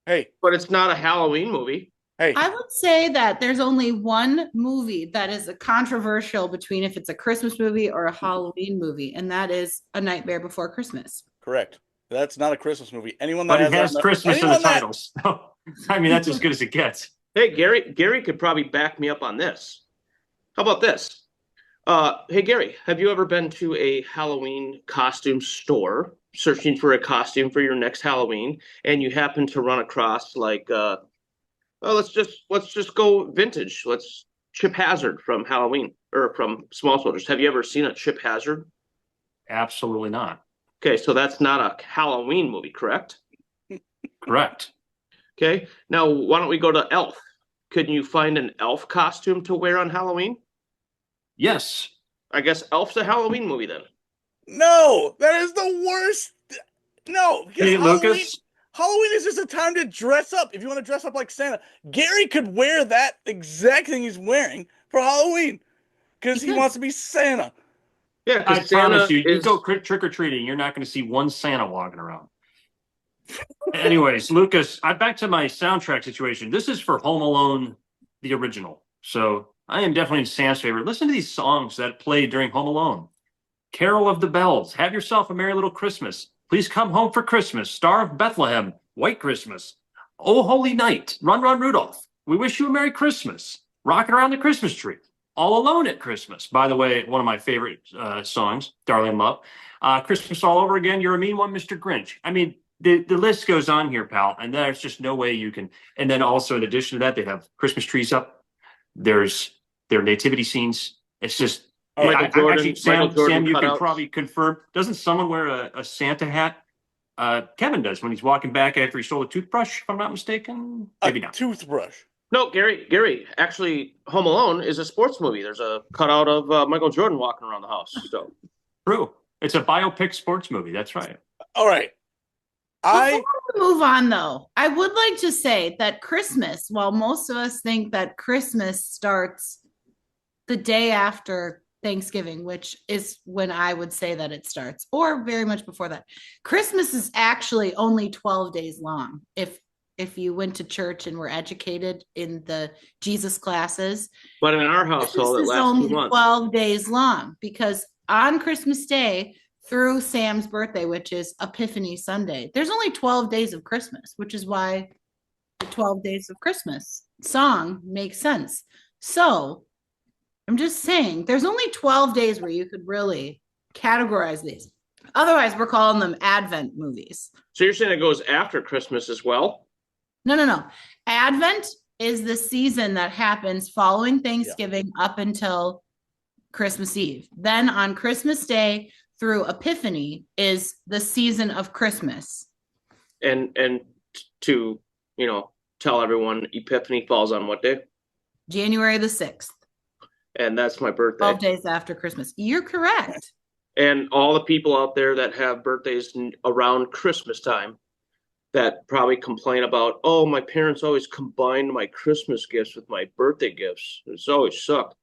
Hey, But it's not a Halloween movie. hey. I would say that there's only one movie that is a controversial between if it's a Christmas movie or a Halloween movie, and that is A Nightmare Before Christmas. Correct. That's not a Christmas movie. Anyone that But it has that- Christmas in the anyone that- title. So, I mean, that's as good as it gets. Hey, Gary could probably back me up on this. How about this? Hey, Gary, have you ever been to a Halloween costume store searching for a costume for your next Halloween, and you happen to run across let's just go vintage. Let's Chip Hazard from Halloween or from Small Soldiers. Have you ever seen a Chip Hazard? Absolutely not. Okay, so that's not a Halloween movie, correct? Correct. Okay, now why don't we go to Elf? Couldn't you find an Elf costume to wear on Halloween? Yes. I guess Elf's a Halloween movie then. No, that is the worst. No, because Hey, Lucas. Halloween is just a time to dress up. If you want to dress up like Santa, Gary could wear that exact thing he's wearing for Halloween because he could. wants to be Santa. Yeah, I because Santa promise you, you is go trick or treating, you're not going to see one Santa walking around. Anyways, Lucas, back to my soundtrack situation. This is for Home Alone, the original. So I am definitely Sam's favorite. Listen to these songs that played during Home Alone. Carol of the Bells, Have Yourself a Merry Little Christmas, Please Come Home for Christmas, Star of Bethlehem, White Christmas, Oh Holy Night, Run Run Rudolph, We Wish You a Merry Christmas, Rocking Around the Christmas Tree, All Alone at Christmas. By the way, one of my favorite songs, Darling Love. Christmas All Over Again, You're a Mean One, Mr. Grinch. I mean, the list goes on here, pal, and there's just no way you can. And then also, in addition to that, they have Christmas trees up. There's their nativity scenes. It's just, Michael Jordan- actually, Michael Jordan Sam, you can cutouts. probably confirm. Doesn't someone wear a Santa hat? Kevin does when he's walking back after he stole a toothbrush, if I'm not mistaken. Maybe a not. toothbrush. No, Gary. Actually, Home Alone is a sports movie. There's a cutout of Michael Jordan walking around the house. So True. It's a biopic sports movie. That's right. All right. I Before we move on, though, I would like to say that Christmas, while most of us think that Christmas starts the day after Thanksgiving, which is when I would say that it starts, or very much before that, Christmas is actually only 12 days long. If you went to church and were educated in the Jesus classes, But in our Christmas household, it is lasts only 2 months. 12 days long because on Christmas Day through Sam's birthday, which is Epiphany Sunday, there's only 12 days of Christmas, which is why the 12 days of Christmas song makes sense. So I'm just saying there's only 12 days where you could really categorize these. Otherwise, we're calling them Advent movies. So you're saying it goes after Christmas as well? No. Advent is the season that happens following Thanksgiving up until Christmas Eve. Then on Christmas Day through Epiphany is the season of Christmas. And to, tell everyone, Epiphany falls on what day? January the 6th, And that's my birthday. 12 days after Christmas. You're correct. And all the people out there that have birthdays around Christmas time that probably complain about, oh, my parents always combined my Christmas gifts with my birthday gifts. It's always sucked.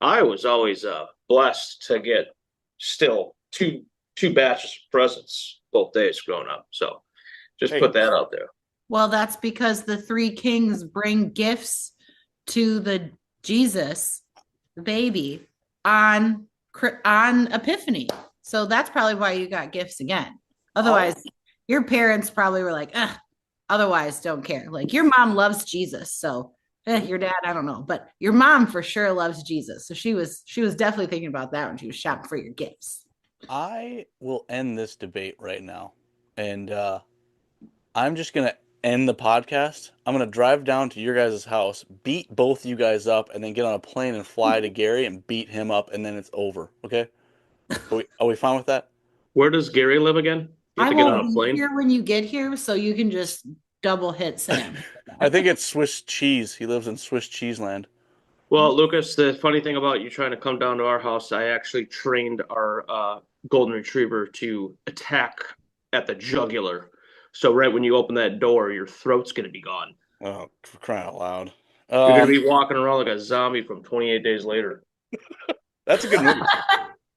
I was always blessed to get still two batches of presents both days growing up. So just Hey. put that out there. Well, that's because the three kings bring gifts to the Jesus, the baby, on Epiphany. So that's probably why you got gifts again. Otherwise, your parents probably were like, otherwise don't care. Like your mom loves Jesus. So your dad, I don't know, but your mom for sure loves Jesus. So she was definitely thinking about that when she was shopping for your gifts. I will end this debate right now. And I'm just going to end the podcast. I'm going to drive down to your guys' house, beat both you guys up, and then get on a plane and fly to Gary and beat him up, and then it's over. Okay? Are we fine with that? Where does Gary live again? You have I to get on won't a be plane? here when you get here, so you can just double hit Sam. I think it's Swiss cheese. He lives in Swiss cheese land. Well, Lucas, the funny thing about you trying to come down to our house, I actually trained our golden retriever to attack at the jugular. So right when you open that door, your throat's going to be gone. Oh, for crying out loud. You're going to be walking around like a zombie from 28 Days Later. That's a good movie.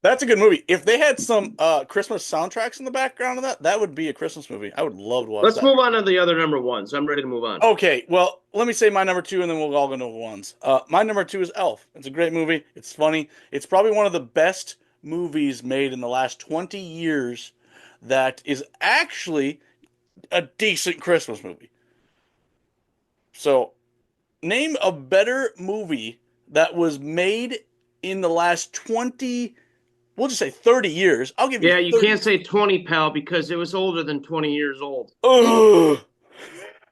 That's a good movie. If they had some Christmas soundtracks in the background of that would be a Christmas movie. I would love to watch Let's that. move on to the other number ones. I'm ready to move on. Okay, well, let me say my number 2, and then we'll all go to ones. My number 2 is Elf. It's a great movie. It's funny. It's probably one of the best movies made in the last 20 years that is actually a decent Christmas movie. So, name a better movie that was made in the last 20, we'll just say 30 years. I'll give you Yeah, you 30. can't say 20, pal, because it was older than 20 years old. Ugh.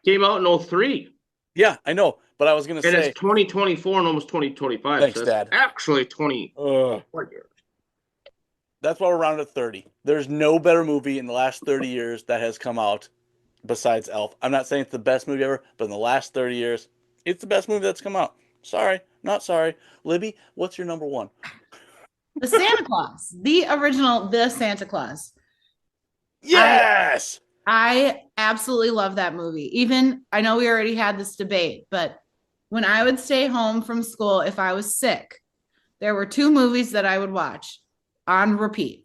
Came out in 03. Yeah, I know, but I was going to And say. it's 2024 and almost 2025. Thanks, so that's Dad. actually 20. Ugh. That's why we're around at 30. There's no better movie in the last 30 years that has come out besides Elf. I'm not saying it's the best movie ever, but in the last 30 years, it's the best movie that's come out. Sorry, not sorry. Libby, what's your number 1? The Santa Claus, the original, the Santa Claus. Yes! I absolutely love that movie. Even, I know we already had this debate, but when I would stay home from school, if I was sick, there were 2 movies that I would watch on repeat.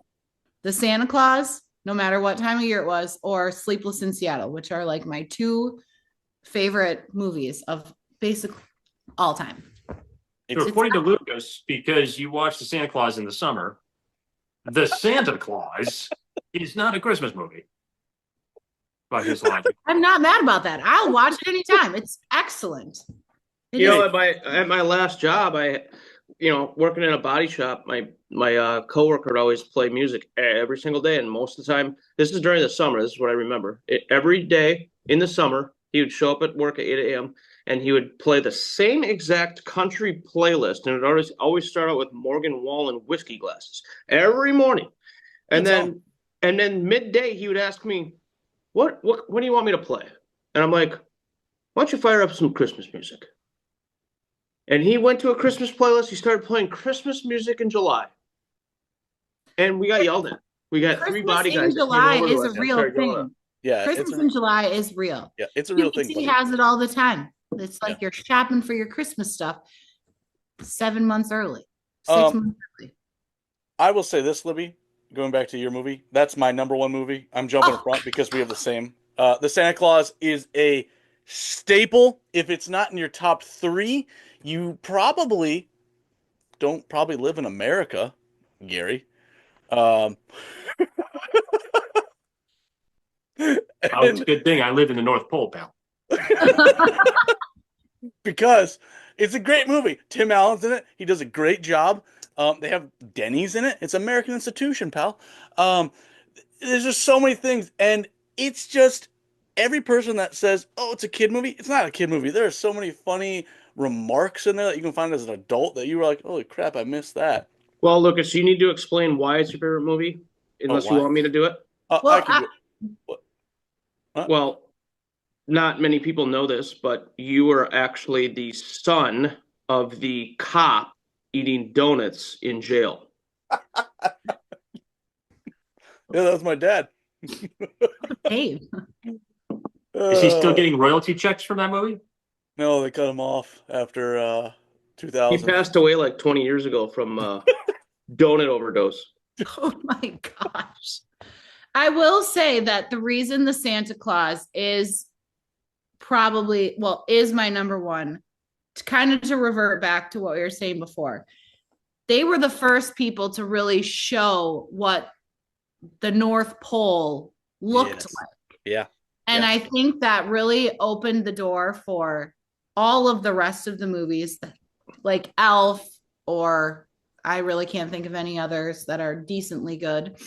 The Santa Claus, no matter what time of year it was, or Sleepless in Seattle, which are like my 2 favorite movies of basically all time. So according to Lucas, because you watch the Santa Claus in the summer, the Santa Claus is not a Christmas movie. By his logic. I'm not mad about that. I'll watch it anytime. It's excellent. It You know, is. at my last job, working in a body shop, my coworker would always play music every single day, and most of the time, this is during the summer. This is what I remember. Every day in the summer, he would show up at work at 8 a.m. and he would play the same exact country playlist, and it would always start out with Morgan Wallen whiskey glasses every morning, and then midday he would ask me, What do you want me to play? And I'm like, why don't you fire up some Christmas music? And he went to a Christmas playlist. He started playing Christmas music in July. And we got yelled at. We got 3 Christmas body in guys. that came July over to is us a and real started yelling at thing. us. Yeah, Christmas in July is real. yeah, it's a real thing. QVC Buddy. has it all the time. It's like Yeah. you're shopping for your Christmas stuff 7 months early, 6 Um, months early. I will say this, Libby, going back to your movie, that's my number one movie. I'm jumping Oh. in front because we have the same. The Santa Claus is a staple. If it's not in your top 3, you probably don't live in America, Gary. Oh, it's a good thing I live in the North Pole, pal. Because it's a great movie. Tim Allen's in it. He does a great job. They have Denny's in it. It's an American institution, pal. There's just so many things, and it's just every person that says, "Oh, it's a kid movie." It's not a kid movie. There are so many funny remarks in there that you can find as an adult that you were like, "Holy crap, I missed that." Well, Lucas, you need to explain why it's your favorite movie, unless you why? want me to do it. Well, I can do it. Huh? Well, not many people know this, but you are actually the son of the cop eating donuts in jail. Yeah, that was my dad. Hey, Is he still getting royalty checks from that movie? No, they cut him off after He 2000. passed away like 20 years ago from donut overdose. oh my gosh. I will say that the reason the Santa Claus is probably, well, is my number one, to revert back to what we were saying before. They were the first people to really show what the North Pole looked Yes. like. Yeah. And Yeah. I think that really opened the door for all of the rest of the movies, like Elf, or I really can't think of any others that are decently good.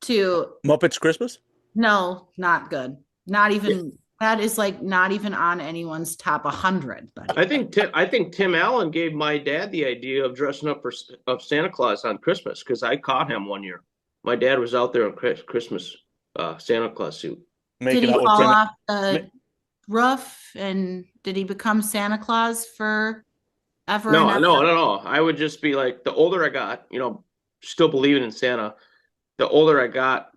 Muppets Christmas? No, not good. Not even that is like not even on anyone's top 100. I think Tim Allen gave my dad the idea of dressing up of Santa Claus on Christmas because I caught him one year. My dad was out there in Christmas Santa Claus suit. Did Making he out with fall Tim. off the roof and did he become Santa Claus for ever No, and no, ever? no, no. I would just be like, the older I got, still believing in Santa. The older I got,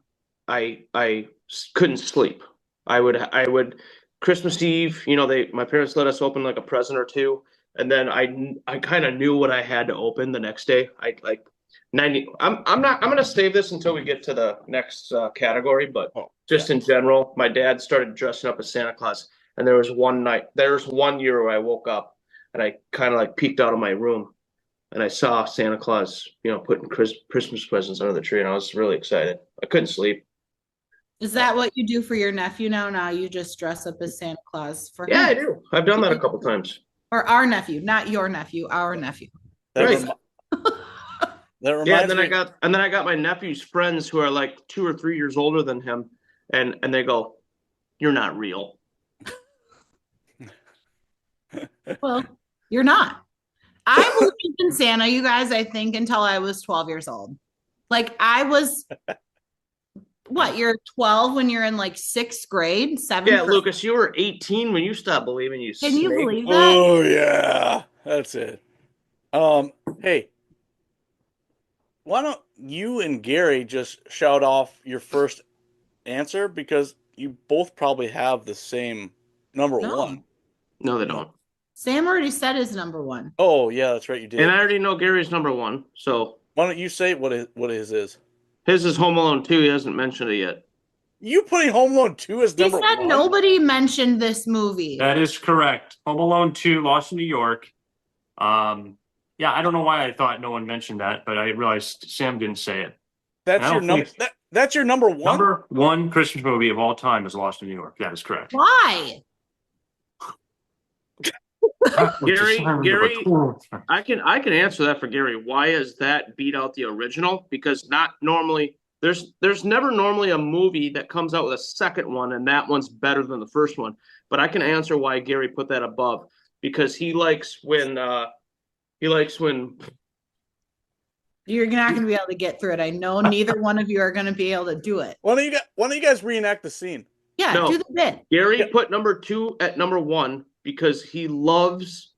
I couldn't sleep. I would Christmas Eve, my parents let us open like a present or two, and then I kind of knew what I had to open the next day. I like 90. I'm gonna save this until we get to the next category, but just in general, my dad started dressing up as Santa Claus, and there was one year where I woke up and I kind of like peeked out of my room and I saw Santa Claus, putting Christmas presents under the tree, and I was really excited. I couldn't sleep. Is that what you do for your nephew now? Now you just dress up as Santa Claus for Yeah, I him? do. I've done that a couple times. Or our nephew, not your nephew, our nephew. That, Right. that reminds Yeah, and then me. I got my nephew's friends who are like 2 or 3 years older than him, and they go, "You're not real." Well, you're not. I believed in Santa, you guys, I think, until I was 12 years old. Like I was what, you're 12 when you're in like 6th grade, 7th Yeah, grade? Lucas, you were 18 when you stopped believing. You Can you snake. believe that? Oh yeah, that's it. Hey, why don't you and Gary just shout off your first answer because you both probably have the same number No. one. No, they don't. Sam already said his number one. Oh yeah, that's right, you did. And I already know Gary's number 1, so Why don't you say what his is? his is Home Alone 2. He hasn't mentioned it yet. You putting Home Alone 2 as He number said one? nobody mentioned this movie. That is correct. Home Alone 2, Lost in New York. Yeah, I don't know why I thought no one mentioned that, but I realized Sam didn't say it. That's I your don't number. think- That's your number one. Number one Christmas movie of all time is Lost in New York. That is correct. Why? Gary, I can answer that for Gary. Why is that beat out the original? Because not normally there's never normally a movie that comes out with a second one and that one's better than the first one. But I can answer why Gary put that above because he likes when You're not going to be able to get through it. I know neither one of you are going to be able to do it. Why don't you guys reenact the scene? Yeah, No. do the bit. Gary Yeah. put number 2 at number 1 because he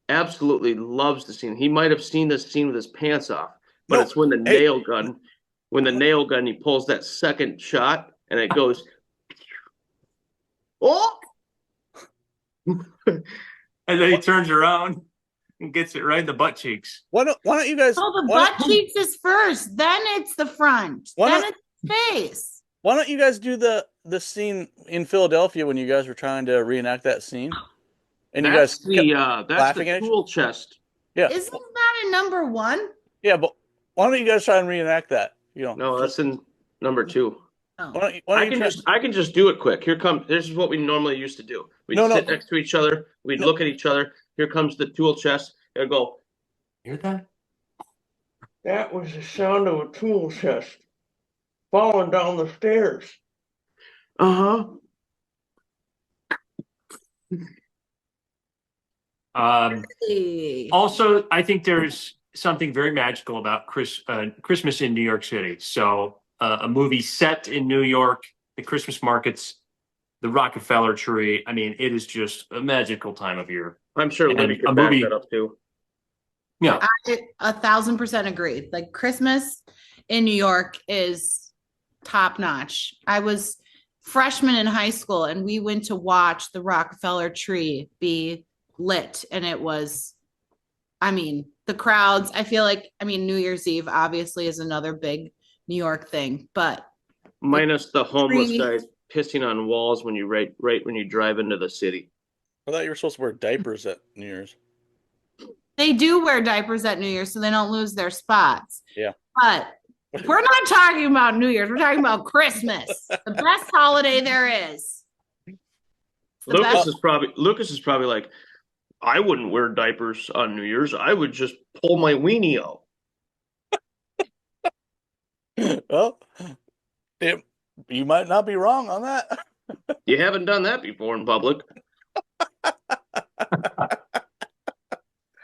absolutely loves the scene. He might have seen this scene with his pants off, but No, it's when the hey. nail gun, he pulls that second shot and it goes. Oh, And then he turns around and gets it right in the butt cheeks. Why don't you guys? Oh, the why butt cheeks is first, then it's the front, Why then not- it's face. Why don't you guys do the scene in Philadelphia when you guys were trying to reenact that scene? And you guys kept that's laughing the at each- tool chest. yeah, Isn't that in number one? yeah, but why don't you guys try and reenact that? You know, No, that's in number 2. Oh. why I don't you can try? I can just do it quick. Here comes this is what we normally used to do. We'd No, no. sit next to each other, we'd No. look at each other. Here comes the tool chest. It'll go. Hear that? That was the sound of a tool chest falling down the stairs. Uh-huh. Hey. Also, I think there's something very magical about Christmas in New York City. So, a movie set in New York, the Christmas markets, the Rockefeller tree. I mean, it is just a magical time of year. I'm sure And Libby a could back movie- that up too. Yeah. I 1,000% agree. Like Christmas in New York is top notch. I was freshman in high school and we went to watch the Rockefeller tree be lit. And it was, I mean, the crowds, I feel like, I mean, New Year's Eve obviously is another big New York thing, but Minus the homeless Tree. guys pissing on walls when you right when you drive into the city. I thought you were supposed to wear diapers at New Year's. they do wear diapers at New Year's so they don't lose their spots. Yeah. But we're not talking about New Year's. We're talking about Christmas, the best holiday there is. It's the Lucas best. is probably like, I wouldn't wear diapers on New Year's. I would just pull my weenie out. Well, you might not be wrong on that. You haven't done that before in public.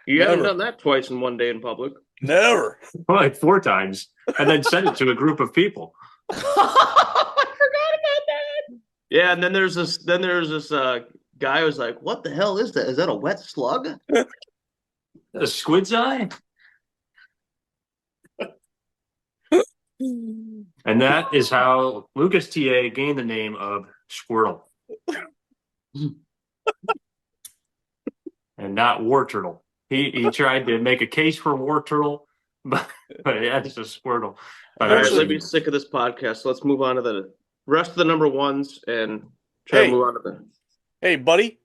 You haven't Never. done that twice in one day in public. Never. Like 4 times, and then send it to a group of people. I forgot about that. Yeah, and then there's this guy who's like, "What the hell is that? Is that a wet slug?" The squid's eye, and that is how Lucas TA gained the name of Squirtle, and not War Turtle. He tried to make a case for War Turtle, but it's a Squirtle. All right, Eventually- Libby's sick of this podcast. So let's move on to the rest of the number ones and try Hey. to move on to the. Hey, buddy.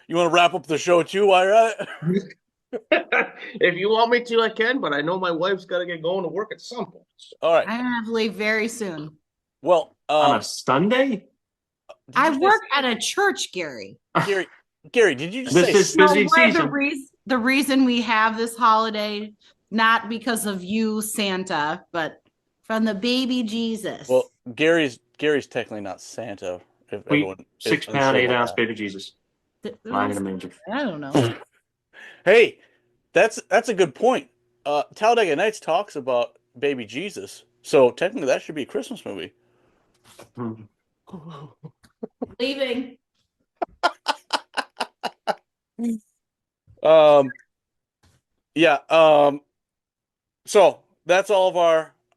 You want to wrap up the show too, while you're at it? If you want me to, I can, but I know my wife's got to get going to work at some point. All right. I have to leave very soon. Well, On a Sunday, did I you work at a church, Gary. say- Gary, did you just This say is- No, Busy we're season. the reason we have this holiday, not because of you, Santa, but from the baby Jesus. Well, Gary's technically not Santa. If we everyone is 6 unsure pound, 8 about ounce that. baby Jesus Th- lying in a manger. I don't know. Hey, that's a good point. Talladega Nights talks about baby Jesus, so technically that should be a Christmas movie. Leaving. Yeah. So that's all of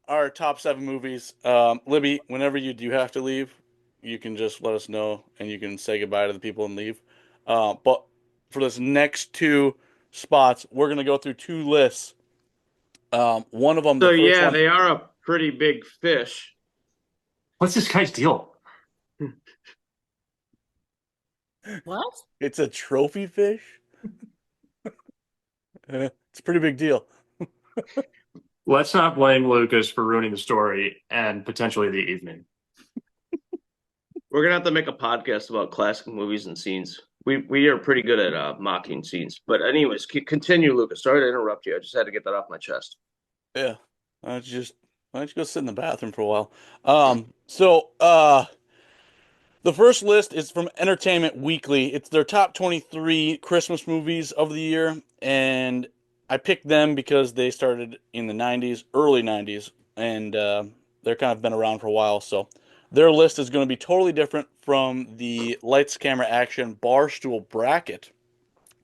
our top 7 movies. Libby, whenever you do have to leave, you can just let us know and you can say goodbye to the people and leave. But for this next 2 spots, we're gonna go through 2 lists. One of them, the So first yeah, one, they are a pretty big fish. What's this guy's deal? What? it's a trophy fish. It's a pretty big deal. Let's not blame Lucas for ruining the story and potentially the evening. We're gonna have to make a podcast about classic movies and scenes. We are pretty good at mocking scenes. But anyways, continue, Lucas. Sorry to interrupt you. I just had to get that off my chest. Yeah. Why don't you go sit in the bathroom for a while? So the first list is from Entertainment Weekly. It's their top 23 Christmas movies of the year, and I picked them because they started in the 90s, early 90s, and they're kind of been around for a while. So their list is going to be totally different from the Lights, Camera, Action Barstool Bracket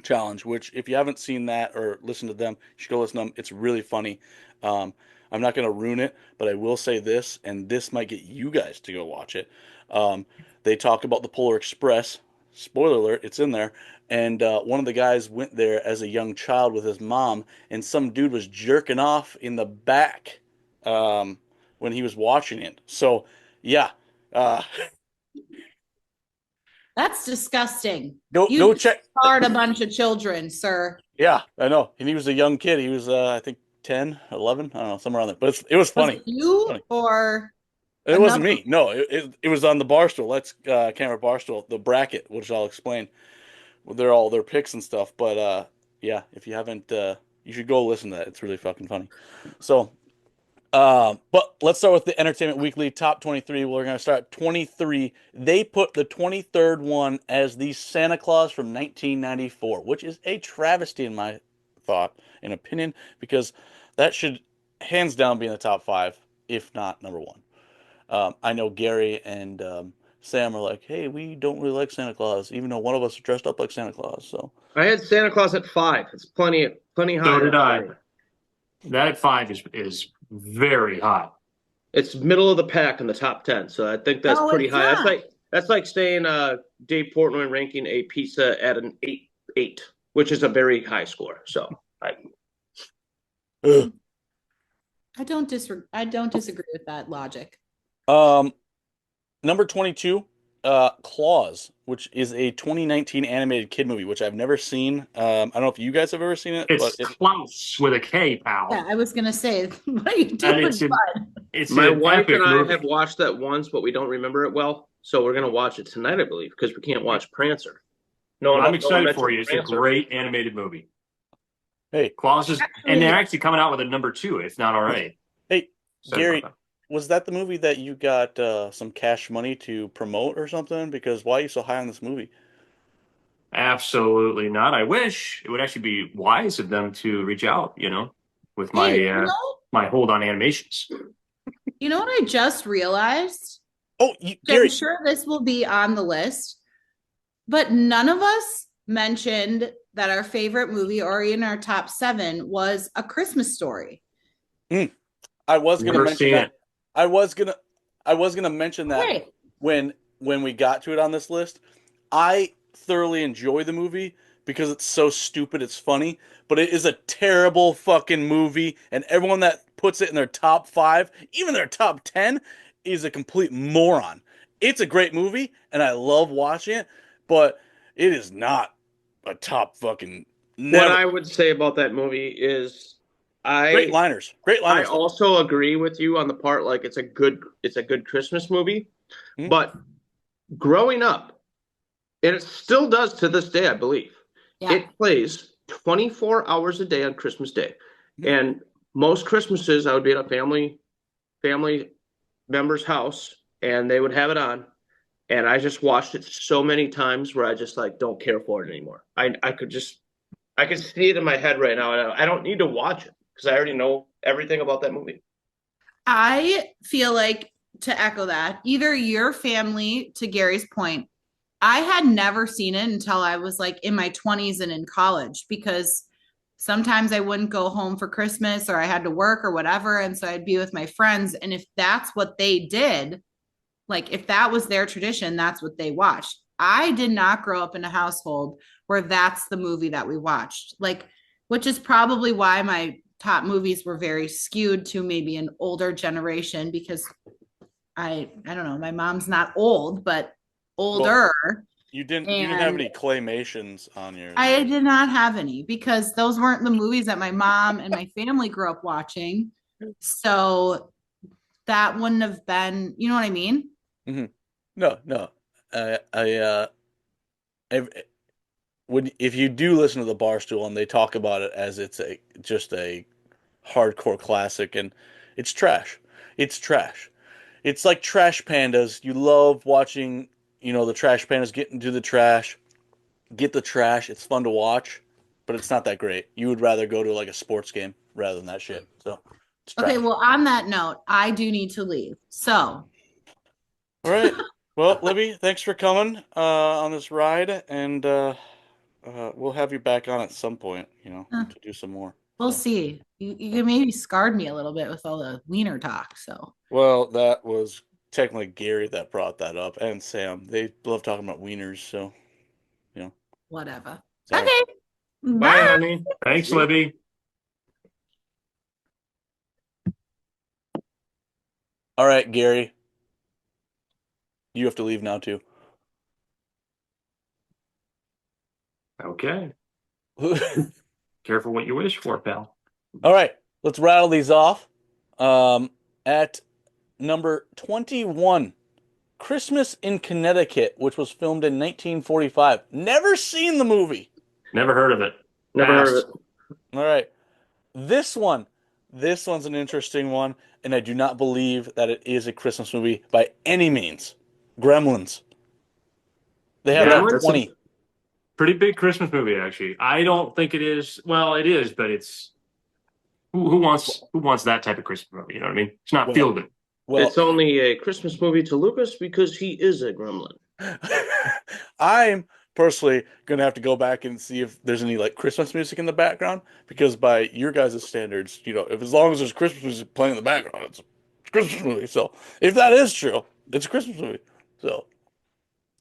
Challenge, which if you haven't seen that or listened to them, you should go listen to them. It's really funny. I'm not going to ruin it, but I will say this, and this might get you guys to go watch it. They talk about the Polar Express. Spoiler alert, it's in there. And one of the guys went there as a young child with his mom, and some dude was jerking off in the back when he was watching it. So, yeah. Uh, That's disgusting. go You go check. scarred a bunch of children, sir. Yeah, I know. And he was a young kid. He was, I think, 10, 11. I don't know, somewhere around there. But it was Was funny. it you Funny. or It wasn't another? me. No, it was on the Barstool. Let's Camera Barstool, the bracket, which I'll explain. Well, they're all their picks and stuff. But yeah, if you haven't, you should go listen to that. It's really fucking funny. So, but let's start with the Entertainment Weekly top 23. We're going to start at 23. They put the 23rd one as the Santa Claus from 1994, which is a travesty in my thought and opinion, because that should hands down be in the top 5, if not number 1. I know Gary and Sam are like, hey, we don't really like Santa Claus, even though one of us is dressed up like Santa Claus. So I had Santa Claus at 5. It's plenty high. So did for I. me. That at 5 is very high. It's middle of the pack in the top 10, so I think that's No, pretty it's high. not. That's like saying Dave Portnoy ranking a pizza at an 8, which is a very high score. So Ugh. I don't disagree with that logic. Number 22, Claus, which is a 2019 animated kid movie, which I've never seen. I don't know if you guys have ever seen it, It's but Klaus with a K, pal. Yeah, I was gonna say, what are you And doing, it's an, bud? it's my an wife epic and I movie. have watched that once, but we don't remember it well. So we're gonna watch it tonight, I believe, because we can't watch Prancer. No, Well, no, I'm no excited mention for you. It's a Prancer. great animated movie. hey, Klaus is, Actually- and they're actually coming out with a number 2. It's not already. hey, Sorry Gary, about was that the movie that you got some cash money to promote or something? Because why are you so high on this movie? that. Absolutely not. I wish it would actually be wise of them to reach out, with my Hey, my hold on animations. you know what I just realized? Oh, I'm Gary, sure this will be on the list, but none of us mentioned that our favorite movie or in our top 7 was A Christmas Story. I was gonna Never mention seen that. it. I was gonna mention that Right. when we got to it on this list. I thoroughly enjoy the movie because it's so stupid, it's funny, but it is a terrible fucking movie, and everyone that puts it in their top 5, even their top 10, is a complete moron. It's a great movie, and I love watching it, but it is not a top fucking What never. I would say about that movie is Great liners. Great I liners. also agree with you on the part like it's a good Christmas movie, Mhm. but growing up, and it still does to this day, I believe. Yeah. It plays 24 hours a day on Christmas Day. Mhm. And most Christmases I would be at a family member's house and they would have it on. And I just watched it so many times where I just like don't care for it anymore. I could see it in my head right now, and I don't need to watch it because I already know everything about that movie. I feel like, to echo that, either your family, to Gary's point, I had never seen it until I was like in my 20s and in college, because sometimes I wouldn't go home for Christmas or I had to work or whatever. And so I'd be with my friends. And if that's what they did, like if that was their tradition, that's what they watched. I did not grow up in a household where that's the movie that we watched, like, which is probably why my top movies were very skewed to maybe an older generation, because I don't know, my mom's not old, but older. You didn't have And any claymations on yours. I did not have any, because those weren't the movies that my mom and my family grew up watching. So that wouldn't have been, you know what I mean? No. If you do listen to the Barstool and they talk about it as it's just a hardcore classic, and it's trash. It's trash. It's like Trash Pandas. You love watching, the Trash Pandas get into the trash, get the trash. It's fun to watch, but it's not that great. You would rather go to like a sports game rather than that shit. So, it's trash. Okay, well, on that note, I do need to leave. So, All right. Well, Libby, thanks for coming on this ride, and we'll have you back on at some point, to do some more. We'll see. You maybe scarred me a little bit with all the wiener talk. So Well, that was technically Gary that brought that up, and Sam. They love talking about wieners, so whatever. sorry. Okay. Bye, Bye. honey. Thanks, Libby. All right, Gary. You have to leave now too. Okay. All Careful what you wish for, pal. right, let's rattle these off. At number 21, Christmas in Connecticut, which was filmed in 1945. Never seen the movie. Never heard of it. Never heard of Pass. it. All right. This one's an interesting one, and I do not believe that it is a Christmas movie by any means. Gremlins. They have Yeah, that that's 20. Pretty big Christmas movie, actually. I don't think it is. Well, it is, but it's who wants that type of Christmas movie? You know what I mean? It's not Well- feel good. Well, It's only a Christmas movie to Lucas because he is a gremlin. I'm personally gonna have to go back and see if there's any like Christmas music in the background, because by your guys' standards, if as long as there's Christmas music playing in the background, it's a Christmas movie. So if that is true, it's a Christmas movie. So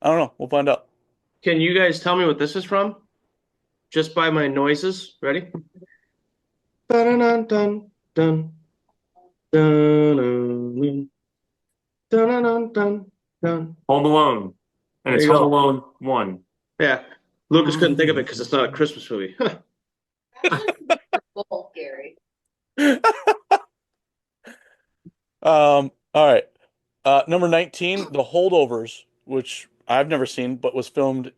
I don't know. We'll find out. Can you guys tell me what this is from? Just by my noises. Ready? Dun dun dun dun dun dun dun dun dun. Home Alone, and it's There you Home go. Alone 1. Yeah, Lucas couldn't think of it because it's not a Christmas movie. Both, Gary. All right. Number 19, The Holdovers, which I've never seen, but was filmed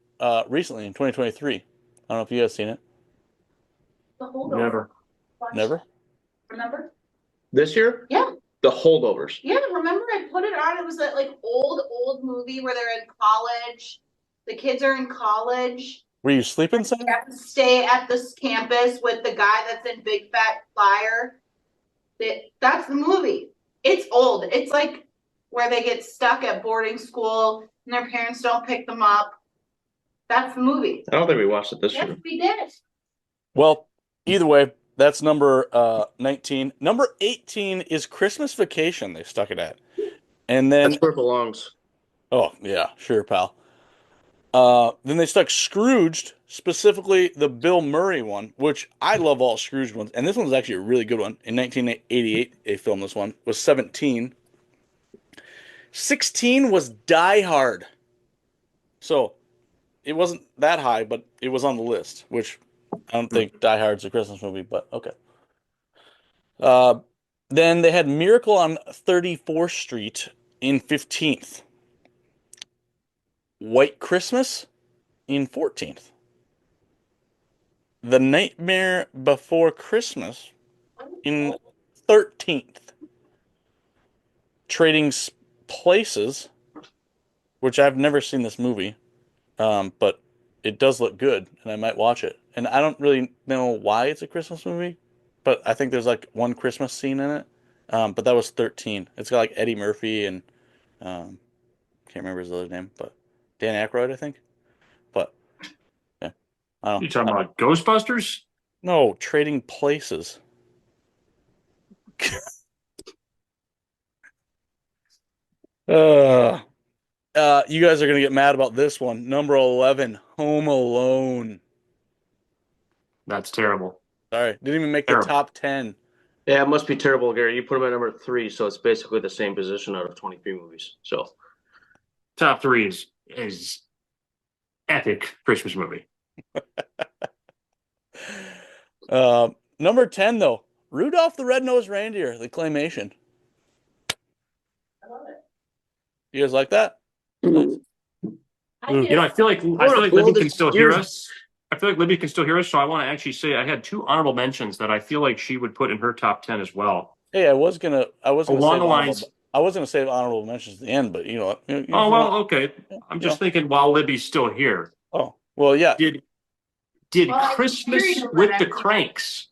recently in 2023. I don't know if you guys seen it. The holdover. Never. Never? Remember? This year? Yeah. The Holdovers. Yeah, remember I put it on. It was that like old movie where they're in college. The kids are in college. Were you sleeping, Sam? They have to stay at this campus with the guy that's in Big Fat Liar. That's the movie. It's old. It's like where they get stuck at boarding school and their parents don't pick them up. That's the movie. I don't think we watched it this Yes, year. we did. Well, either way, that's number 19. Number 18 is Christmas Vacation. They stuck it at. And then, That's where it belongs. oh, yeah, sure, pal. Then they stuck Scrooged, specifically the Bill Murray one, which I love all Scrooge ones. And this one's actually a really good one. In 1988, they filmed this one. Was 17. 16 was Die Hard. So it wasn't that high, but it was on the list, which I don't think Die Hard's a Christmas movie, but okay. Then they had Miracle on 34th Street in 15th. White Christmas in 14th. The Nightmare Before Christmas in 13th. Trading Places, which I've never seen this movie, but it does look good, and I might watch it. And I don't really know why it's a Christmas movie, but I think there's like one Christmas scene in it. But that was 13. It's got like Eddie Murphy and can't remember his other name, but Dan Aykroyd, I think. But yeah, I don't You know. talking about Ghostbusters? No, Trading Places. You guys are gonna get mad about this one. Number 11, Home Alone. That's terrible. Sorry, didn't even make the Terrible. top 10. Yeah, it must be terrible, Gary. You put him at number 3, so it's basically the same position out of 23 movies. So Top 3 is epic Christmas movie. Number 10 though, Rudolph the Red-Nosed Reindeer, the claymation. I love it. You guys like that? You know, I feel like Libby can still hear us. I feel like Libby can still hear us, so I want to actually say I had 2 honorable mentions that I feel like she would put in her top 10 as well. Hey, I was gonna Along save the lines. I was gonna save honorable mentions at the end, but you know what? Oh well, okay. I'm just thinking while Libby's still here. Oh, well, yeah. Did Well, Christmas Gary knows with what the I'm- Cranks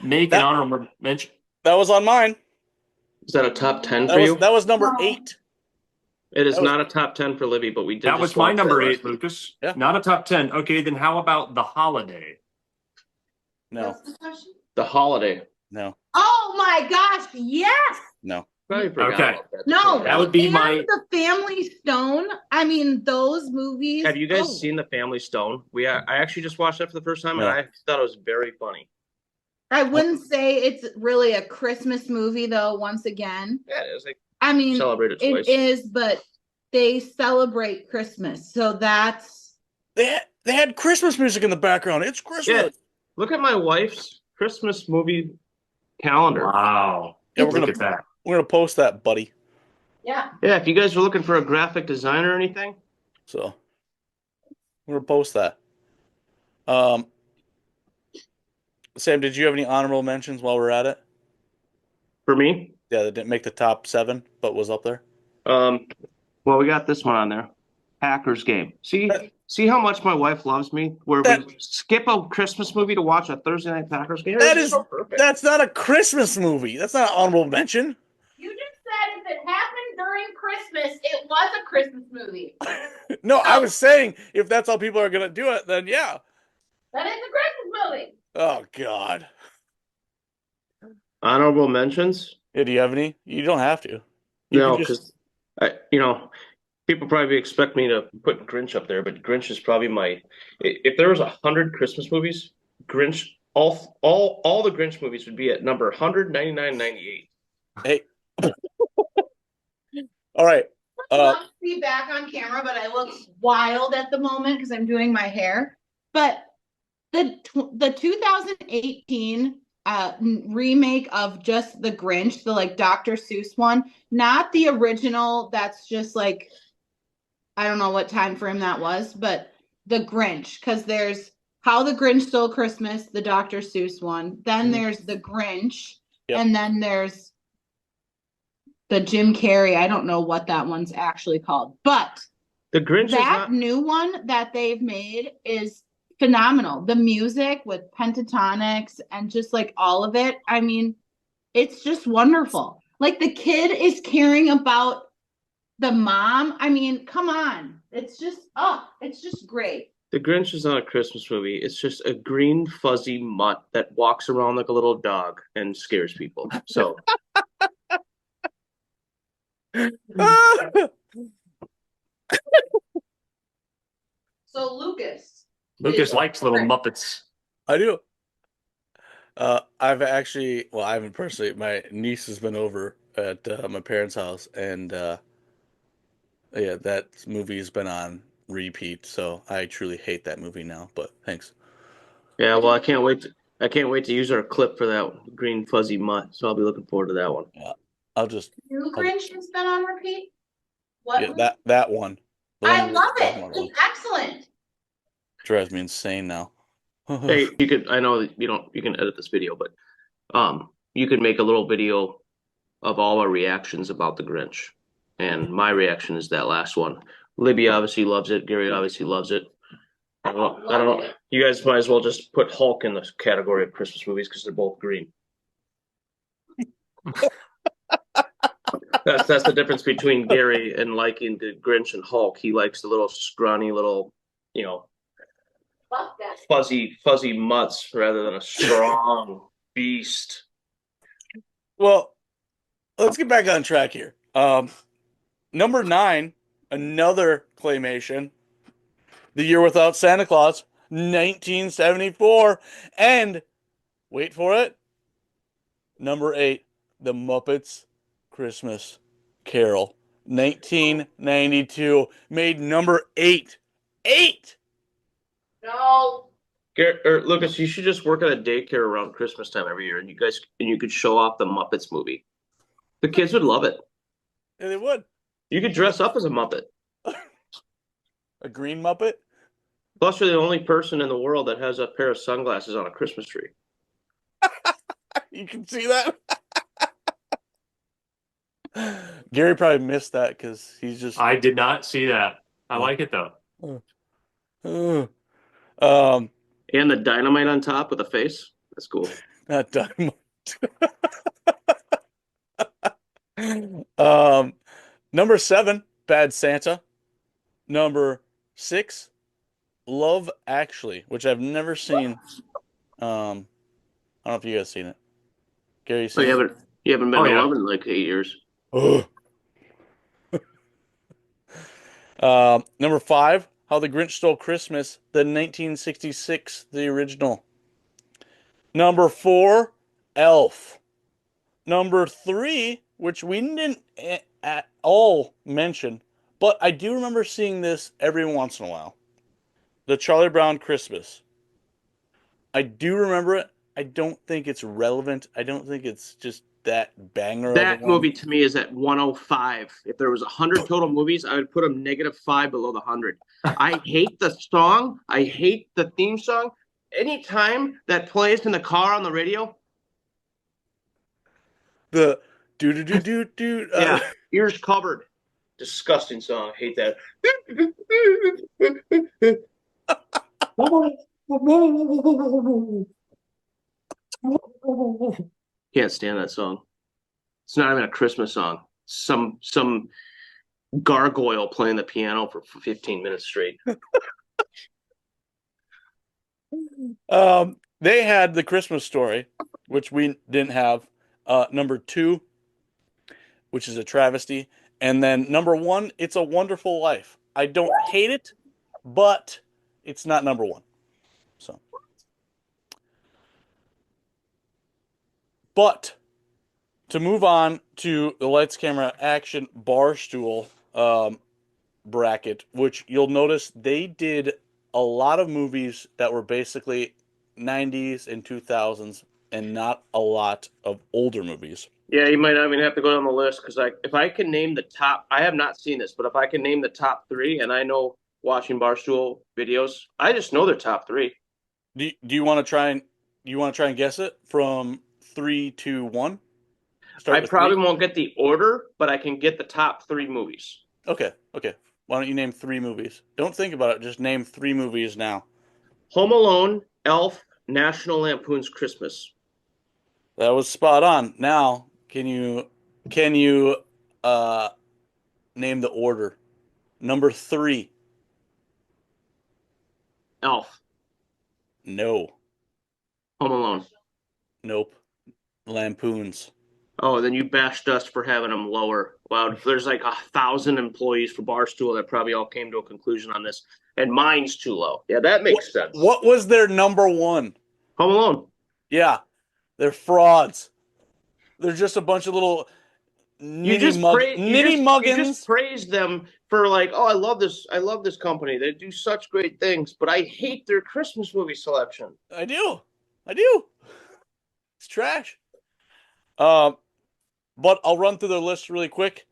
make That- an honorable mention? That was on mine. is that a top 10 That for was you? that was number No. 8. It is that was- not a top 10 for Libby, but we did. That just was my watch number that 8, last week. Lucas. Yeah. Not a top 10. Okay, then how about The Holiday? No. What's the question? The Holiday. No, Oh my gosh, yes. no. Probably forgot Okay. about that. No, That would be and my- the Family Stone. I mean, those movies. Have you guys oh, seen The Family Stone? I actually just watched that for the first time, No. and I thought it was very funny. I wouldn't say it's really a Christmas movie, though. Once again, Yeah, it was like I mean, celebrated it twice. is, but they celebrate Christmas, so that's They had Christmas music in the background. It's Christmas. Yeah, look at my wife's Christmas movie calendar. Wow. Yeah, Look at that. we're gonna post that, buddy. yeah. Yeah, if you guys are looking for a graphic designer or anything, So we're gonna post that. Um, Sam, did you have any honorable mentions while we're at it? for me, Yeah, that didn't make the top 7, but was up there. well, we got this one on there. Packers game. See how much my wife loves me? Where we skip a Christmas movie to watch a Thursday night Packers game. That It's is- so perfect. That's not a Christmas movie. That's not an honorable mention. You just said if it happened during Christmas, it was a Christmas movie. No, I was saying if that's how people are gonna do it, then yeah. That is a Christmas movie. Oh God. Honorable mentions? Yeah, do you have any? You don't have to. You No, can just- because people probably expect me to put Grinch up there, but Grinch is probably if there was 100 Christmas movies, Grinch, all the Grinch movies would be at number 199.98. Hey. All right. Love to be back on camera, but I look wild at the moment because I'm doing my hair. But the 2018 remake of just the Grinch, the like Dr. Seuss one, not the original. That's just like I don't know what time frame that was, but the Grinch, because there's How the Grinch Stole Christmas, the Dr. Seuss one. Then there's the Grinch, Yep. and then there's the Jim Carrey. I don't know what that one's actually called, but The Grinch is that not. new one that they've made is phenomenal. The music with pentatonics and just like all of it. I mean, it's just wonderful. Like the kid is caring about the mom. I mean, come on. It's just great. The Grinch is not a Christmas movie. It's just a green fuzzy mutt that walks around like a little dog and scares people. So So Lucas. Lucas likes little Muppets. I do. I've actually, well, I haven't personally. My niece has been over at my parents' house, and yeah, that movie's been on repeat. So I truly hate that movie now. But thanks. yeah, well, I can't wait. I can't wait to use our clip for that green fuzzy mutt. So I'll be looking forward to that one. I'll just New Grinch has been on repeat. What? yeah, that one. The I one love we're it. talking about It's excellent. drives me insane now. Hey, you could. I know that you can edit this video, but you could make a little video of all our reactions about the Grinch, and my reaction is that last one. Libby obviously loves it. Gary obviously loves it. I don't know. You guys might as well just put Hulk in the category of Christmas movies because they're both green. That's the difference between Gary and liking the Grinch and Hulk. He likes the little scrawny little, Love that. fuzzy mutts rather than a strong beast. Well, let's get back on track here. Number 9, another claymation. The Year Without Santa Claus, 1974. And, wait for it, number 8, The Muppets Christmas Carol, 1992. Made number 8. 8! No. Lucas, you should just work at a daycare around Christmas time every year, and you could show off the Muppets movie. The kids would love it. And they would. You could dress up as a Muppet. A green Muppet? Plus, you're the only person in the world that has a pair of sunglasses on a Christmas tree. You can see that? Gary probably missed that because he's just I did not see that. I like it though. um And the dynamite on top with a face. That's cool. not dynamite. Number 7, Bad Santa. Number 6, Love Actually, which I've never seen. I don't know if you guys seen it. Gary, you Oh, seen it? you haven't been Oh, to yeah. love in like 8 years. Ugh. Number 5, How the Grinch Stole Christmas, the 1966, the original. Number 4, Elf. Number 3, which we didn't at all mention, but I do remember seeing this every once in a while. The Charlie Brown Christmas. I do remember it. I don't think it's relevant. I don't think it's just that banger of a That one. movie to me is at 105. If there was 100 total movies, I would put them -5 below the 100. I hate the song. I hate the theme song. Anytime that plays in the car on the radio, The do do do do do. yeah, ears covered. Disgusting song. I hate that. Can't stand that song. It's not even a Christmas song. Some gargoyle playing the piano for 15 minutes straight. They had the Christmas Story, which we didn't have. Number 2, which is a travesty, and then number 1, It's a Wonderful Life. I don't hate it, but it's not number 1. So, but to move on to the Lights, Camera, Action Barstool bracket, which you'll notice they did a lot of movies that were basically 90s and 2000s and not a lot of older movies. Yeah, you might not even have to go down the list because if I can name the top, I have not seen this, but if I can name the top 3, and I know watching Barstool videos, I just know their top 3. Do you want to try and guess it from 3 to 1? Start I with probably 3. won't get the order, but I can get the top 3 movies. Okay. Why don't you name 3 movies? Don't think about it. Just name 3 movies now. Home Alone, Elf, National Lampoon's Christmas. That was spot on. Now, can you name the order? Number 3. Elf, No. Home Alone. Nope. Lampoons. Oh, then you bashed us for having them lower. Wow, there's like 1,000 employees for Barstool that probably all came to a conclusion on this, and mine's too low. Yeah, that makes sense. What was their number 1? Home Alone. Yeah. They're frauds. They're just a bunch of little You just muggins. praised them for like, oh, I love this company. They do such great things, but I hate their Christmas movie selection. I do. It's trash. But I'll run through their list really quick.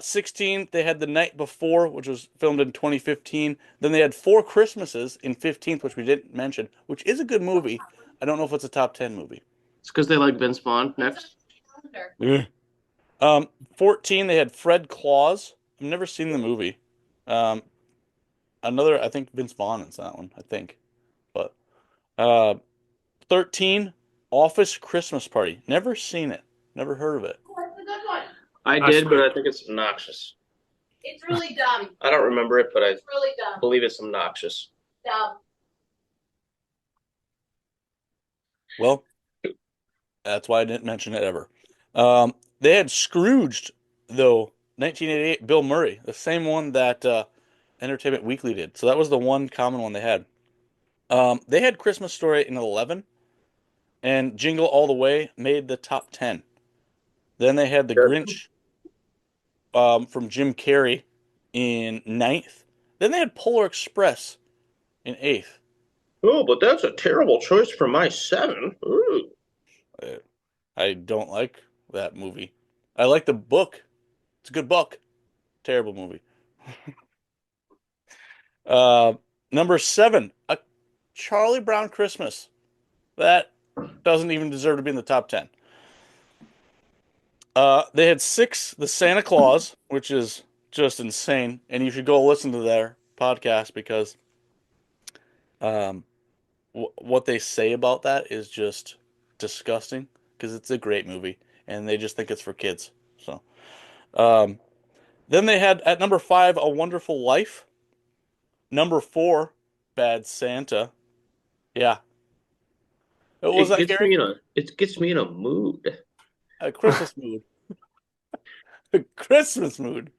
16, they had The Night Before, which was filmed in 2015. Then they had Four Christmases in 15th, which we didn't mention, which is a good movie. I don't know if it's a top 10 movie. It's because they like Vince Vaughn. Next, 14, they had Fred Claus. I've never seen the movie. I think Vince Vaughn is that one, I think. But 13, Office Christmas Party. Never seen it. Never heard of it. That's a good one. I That's did, but good. I think it's obnoxious. It's really dumb. I don't remember it, but I It's really dumb. believe it's obnoxious. Dumb. Well, that's why I didn't mention it ever. They had Scrooged, though, 1988, Bill Murray, the same one that Entertainment Weekly did. So that was the one common one they had. They had Christmas Story in 11, and Jingle All the Way made the top 10. Then they had The Sure. Grinch from Jim Carrey in 9th. Then they had Polar Express in 8th. Oh, but that's a terrible choice for my 7. Ooh. I don't like that movie. I like the book. It's a good book. Terrible movie. Number 7, A Charlie Brown Christmas. That doesn't even deserve to be in the top 10. They had 6, The Santa Claus, which is just insane, and you should go listen to their podcast because what they say about that is just disgusting because it's a great movie and they just think it's for kids. So, then they had at number 5, A Wonderful Life. Number 4, Bad Santa. Yeah. What was that, It gets Gary? me in a mood. A Christmas mood. A Christmas mood.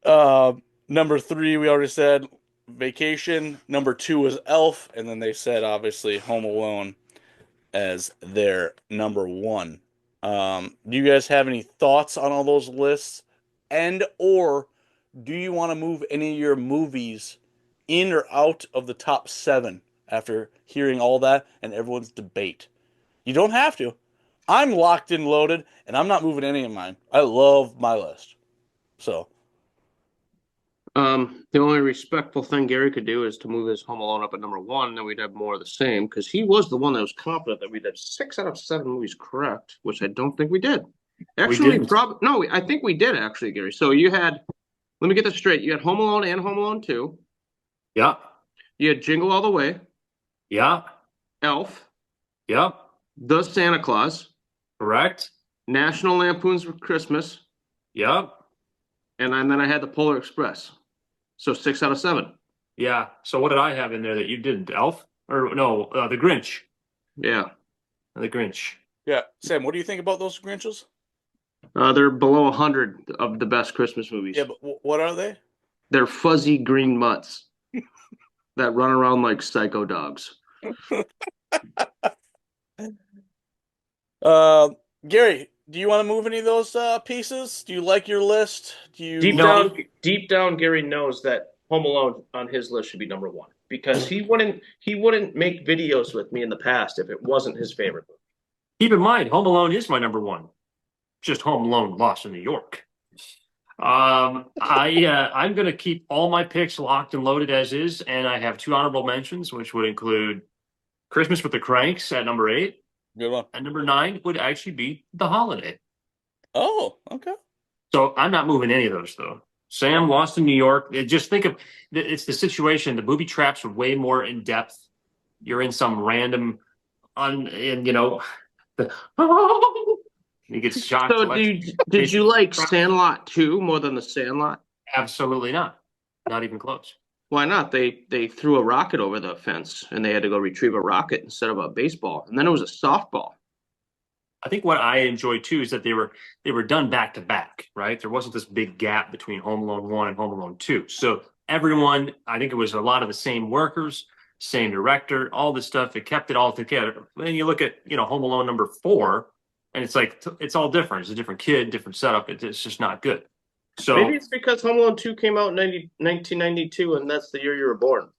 Uh, number 3, we already said Vacation. Number 2 was Elf, and then they said obviously Home Alone as their number 1. Do you guys have any thoughts on all those lists? And or do you want to move any of your movies in or out of the top 7 after hearing all that and everyone's debate? You don't have to. I'm locked and loaded, and I'm not moving any of mine. I love my list. So, The only respectful thing Gary could do is to move his Home Alone up at number 1, and then we'd have more of the same, because he was the one that was confident that we'd have 6 out of 7 movies correct, which I don't think we did. Actually, didn't. no, I think we did actually, Gary. So you had, let me get this straight. You had Home Alone and Home Alone 2. Yeah. You had Jingle All the Way, Yeah. Elf, Yeah. The Santa Claus, Correct. National Lampoon's Christmas, Yeah. and then I had the Polar Express. So 6 out of 7. Yeah. So what did I have in there that you didn't? Elf? Or no, The Grinch. Yeah. The Grinch. yeah, Sam, what do you think about those Grinches? They're below 100 of the best Christmas movies. Yeah, but what are they? They're fuzzy green mutts that run around like psycho dogs. Gary, do you want to move any of those pieces? Do you like your list? Do you Deep down, Gary knows that Home Alone on his list should be number 1 because he wouldn't make videos with me in the past if it wasn't his favorite movie. Keep in mind, Home Alone is my number 1. Just Home Alone Lost in New York. I'm going to keep all my picks locked and loaded as is, and I have 2 honorable mentions, which would include Christmas with the Cranks at number 8, Good one. and number 9 would actually be The Holiday. Oh, okay. So I'm not moving any of those, though. Sam, Lost in New York. Just think of it's the situation. The booby traps are way more in depth. You're in some random, and the he gets shocked. So did you like Sandlot 2 more than the Sandlot? Absolutely not. Not even close. Why not? They threw a rocket over the fence and they had to go retrieve a rocket instead of a baseball. And then it was a softball. I think what I enjoyed too is that they were done back to back, right? There wasn't this big gap between Home Alone 1 and Home Alone 2. So everyone, I think it was a lot of the same workers, same director, all this stuff. It kept it all together. Then you look at, Home Alone number 4, and it's like it's all different. It's a different kid, different setup. It's just not good. So maybe it's because Home Alone 2 came out in 1992 and that's the year you were born.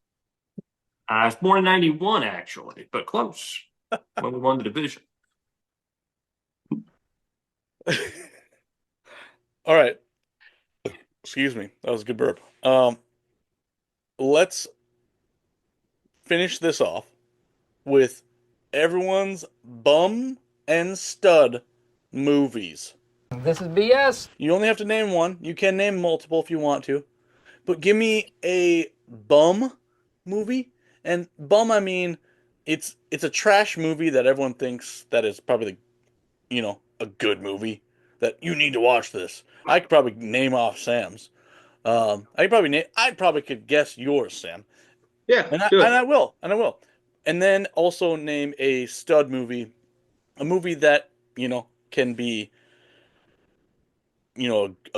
I was born in 91 actually, but close when we won the division. All right. Excuse me. That was a good burp. Let's finish this off with everyone's bum and stud movies. This is BS. You only have to name one. You can name multiple if you want to. But give me a bum movie. And bum, I mean, it's a trash movie that everyone thinks that is probably a good movie that you need to watch this. I could probably name off Sam's. I probably could guess yours, Sam. Yeah, And do it. I will. And then also name a stud movie, a movie that, can be, a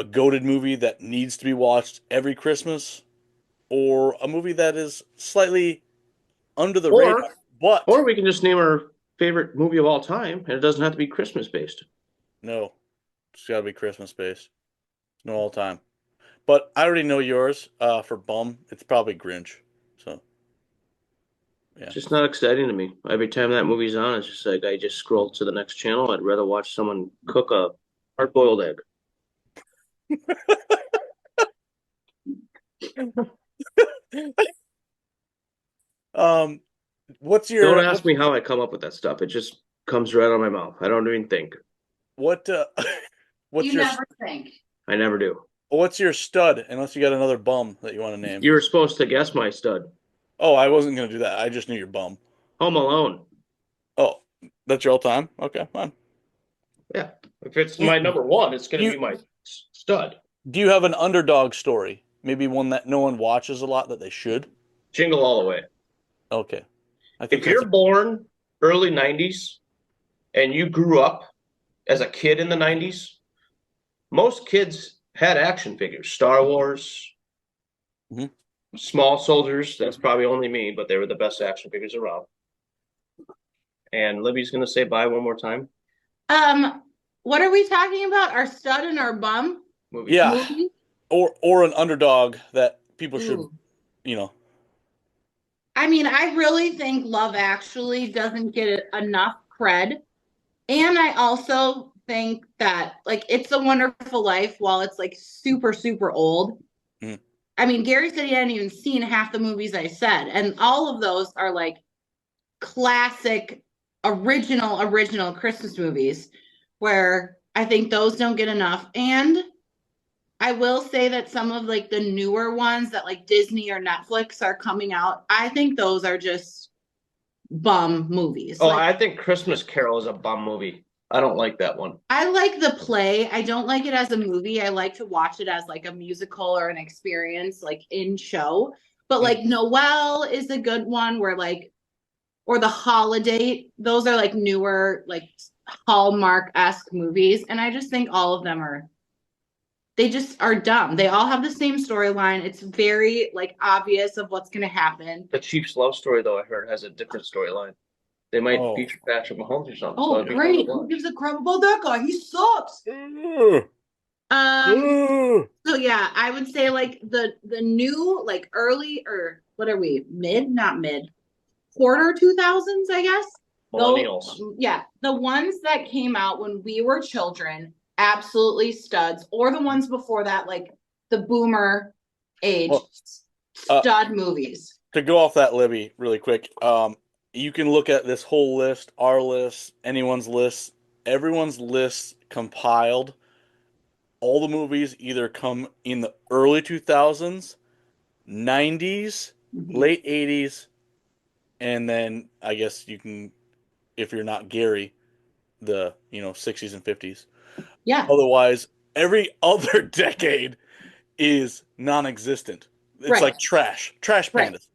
goated movie that needs to be watched every Christmas, or a movie that is slightly under the radar. But Or we can just name our favorite movie of all time, and it doesn't have to be Christmas based. no, it's got to be Christmas based. No all time. But I already know yours. For bum, it's probably Grinch. So yeah. It's just not exciting to me. Every time that movie's on, it's just like I just scroll to the next channel. I'd rather watch someone cook a hard-boiled egg. What's your Don't ask me how I come up with that stuff. It just comes right out of my mouth. I don't even think. what what's You your never think. I never do. what's your stud? Unless you got another bum that you want to name. You were supposed to guess my stud. Oh, I wasn't gonna do that. I just knew your bum. Home Alone. Oh, that's your all time. Okay, fine. Yeah. If it's my number 1, it's going to You- be my stud. Do you have an underdog story? Maybe one that no one watches a lot that they should. Jingle All the Way. Okay. I think If you're that's born early 90s and you grew up as a kid in the 90s, most kids had action figures. Star Wars, Mhm. Small Soldiers, that's probably only me, but they were the best action figures around. And Libby's going to say bye one more time. What are we talking about? Our stud and our bum Movie. Yeah. movie? or an underdog that people should, Ooh. you know. I mean, I really think Love Actually doesn't get enough cred. And I also think that like It's a Wonderful Life, while it's like super, super old. Mhm. I mean, Gary said he hadn't even seen half the movies I said, and all of those are like classic, original Christmas movies where I think those don't get enough. And I will say that some of like the newer ones that like Disney or Netflix are coming out, I think those are just bum movies. Oh, Like, I think Christmas Carol is a bum movie. I don't like that one. I like the play. I don't like it as a movie. I like to watch it as like a musical or an experience, like in show. But like Noelle is a good one where like, or The Holiday, those are like newer, like Hallmark-esque movies. And I just think all of them are, they just are dumb. They all have the same storyline. It's very like obvious of what's going to happen. The Chiefs love story, though, I heard, has a different storyline. They might Oh. feature Patrick Mahomes or something. so Oh, it'd be fun great. to Who watch. gives a crap about that guy? He sucks. Ugh. Um, Ugh. so yeah, I would say like the new like early or what are we? Mid, not mid. Quarter 2000s, I guess. Millennials. Yeah, the ones that came out when we were children, absolutely studs, or the ones before that, like the boomer age, Well, stud movies. To go off that, Libby, really quick, you can look at this whole list, our list, anyone's list, everyone's list compiled. All the movies either come in the early 2000s, 90s, late 80s, and then I guess you can, if you're not Gary, the 60s and 50s. Yeah, Otherwise, every other decade is non-existent. It's Right. like trash Right. pandas.